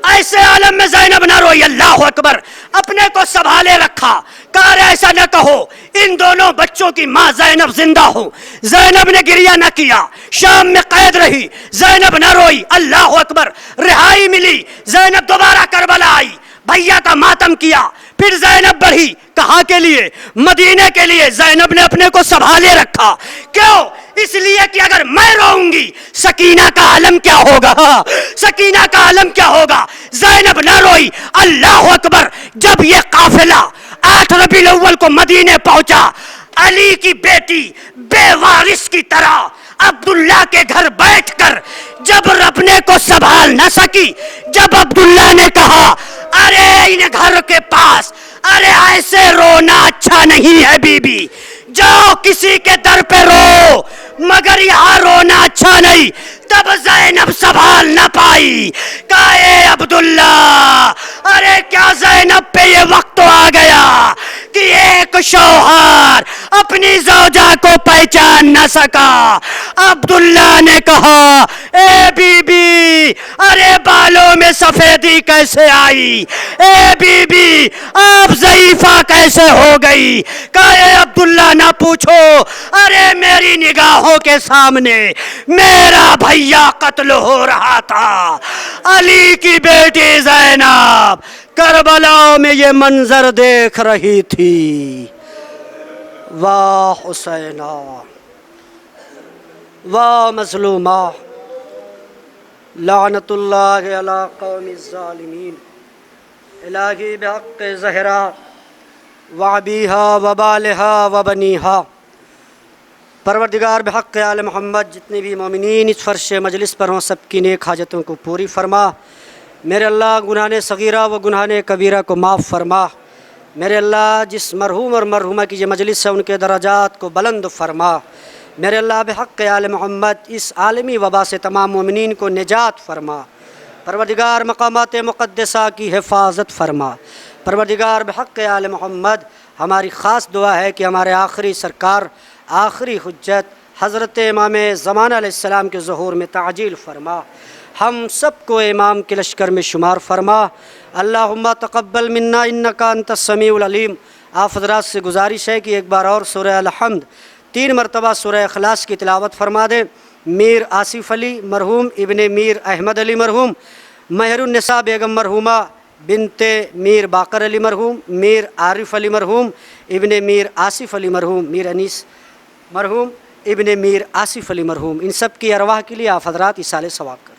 ایسے عالم میں زینب نہ روئی، اللہ اکبر۔ اپنے کو سنبھالے رکھا، کار ایسا نہ کہو ان دونوں بچوں کی ماں زینب زندہ ہو. زینب نے گریہ نہ کیا، شام میں قید رہی، زینب نہ روئی. اللہ اکبر، رہائی ملی، زینب دوبارہ کربلا آئی، بھیا کا ماتم کیا. پھر زینب بڑھی، کہاں کے لیے؟ مدینے کے لیے. زینب نے اپنے کو سنبھالے رکھا. کیوں؟ اس لیے کہ اگر میں روؤں گی سکینہ کا عالم کیا ہوگا، سکینہ کا عالم کیا ہوگا. زینب نہ روئی. اللہ اکبر، جب یہ قافلہ 8 ربیع الاول کو مدینے پہنچا، علی کی بیٹی بے وارث کی طرح عبداللہ کے گھر بیٹھ کر جب ربنے کو سنبھال نہ سکی، جب عبداللہ نے کہا ارے ان گھر کے پاس، ارے ایسے رونا اچھا نہیں ہے بی بی، جاؤ کسی کے در پہ رو، مگر یہاں رونا اچھا نہیں. تب زینب سنبھال نہ پائی، کہا اے عبداللہ، ارے کیا زینب پہ یہ وقت تو آ گیا کہ ایک شوہر اپنی زوجہ کو پہچان نہ سکا. عبداللہ نے کہا اے بی بی، ارے بالوں میں سفیدی کیسے آئی؟ اے بی بی، آپ ضعیفہ کیسے ہو گئی؟ کہا اے عبداللہ نہ پوچھو، ارے میری نگاہوں کے سامنے میرا بھیا قتل ہو رہا تھا. علی کی بیٹی زینب کربلا میں یہ منظر دیکھ رہی تھی. واہ حسینہ، واہ مظلومہ، لعنت اللہ علی قوم الظالمین. الہی بحق زہرا وابیہا وبالہا وبنیہا، پروردگار بحق آل محمد جتنے بھی مومنین اس فرش مجلس پر ہوں سب کی نیک حاجتوں کو پوری فرما. میرے اللہ گناہ صغیرہ و گناہ کبیرہ کو معاف فرما. میرے اللہ جس مرحوم اور مرحومہ کی یہ مجلس ہے ان کے درجات کو بلند فرما. میرے اللہ بحق آل محمد اس عالمی وبا سے تمام مومنین کو نجات فرما. پروردگار مقامات مقدسہ کی حفاظت فرما. پروردگار بحق آل محمد ہماری خاص دعا ہے کہ ہمارے آخری سرکار، آخری حجت حضرت امام زمانہ علیہ السلام کے ظہور میں تعجیل فرما. ہم سب کو امام کے لشکر میں شمار فرما. اللہم تقبل منا انکا انت السمیع العلیم. آپ حضرات سے گزارش ہے کہ ایک بار اور سورہ الحمد 3 مرتبہ سورہ اخلاص کی تلاوت فرما دیں. میر آصف علی مرحوم ابن میر احمد علی مرحوم، مہر النساء بیگم مرحومہ بنت میر باقر علی مرحوم، میر عارف علی مرحوم ابن میر آصف علی مرحوم، میر انیس مرحوم ابن میر آصف علی مرحوم، ان سب کی ارواح کے لیے آپ حضرات ایصال ثواب کریں.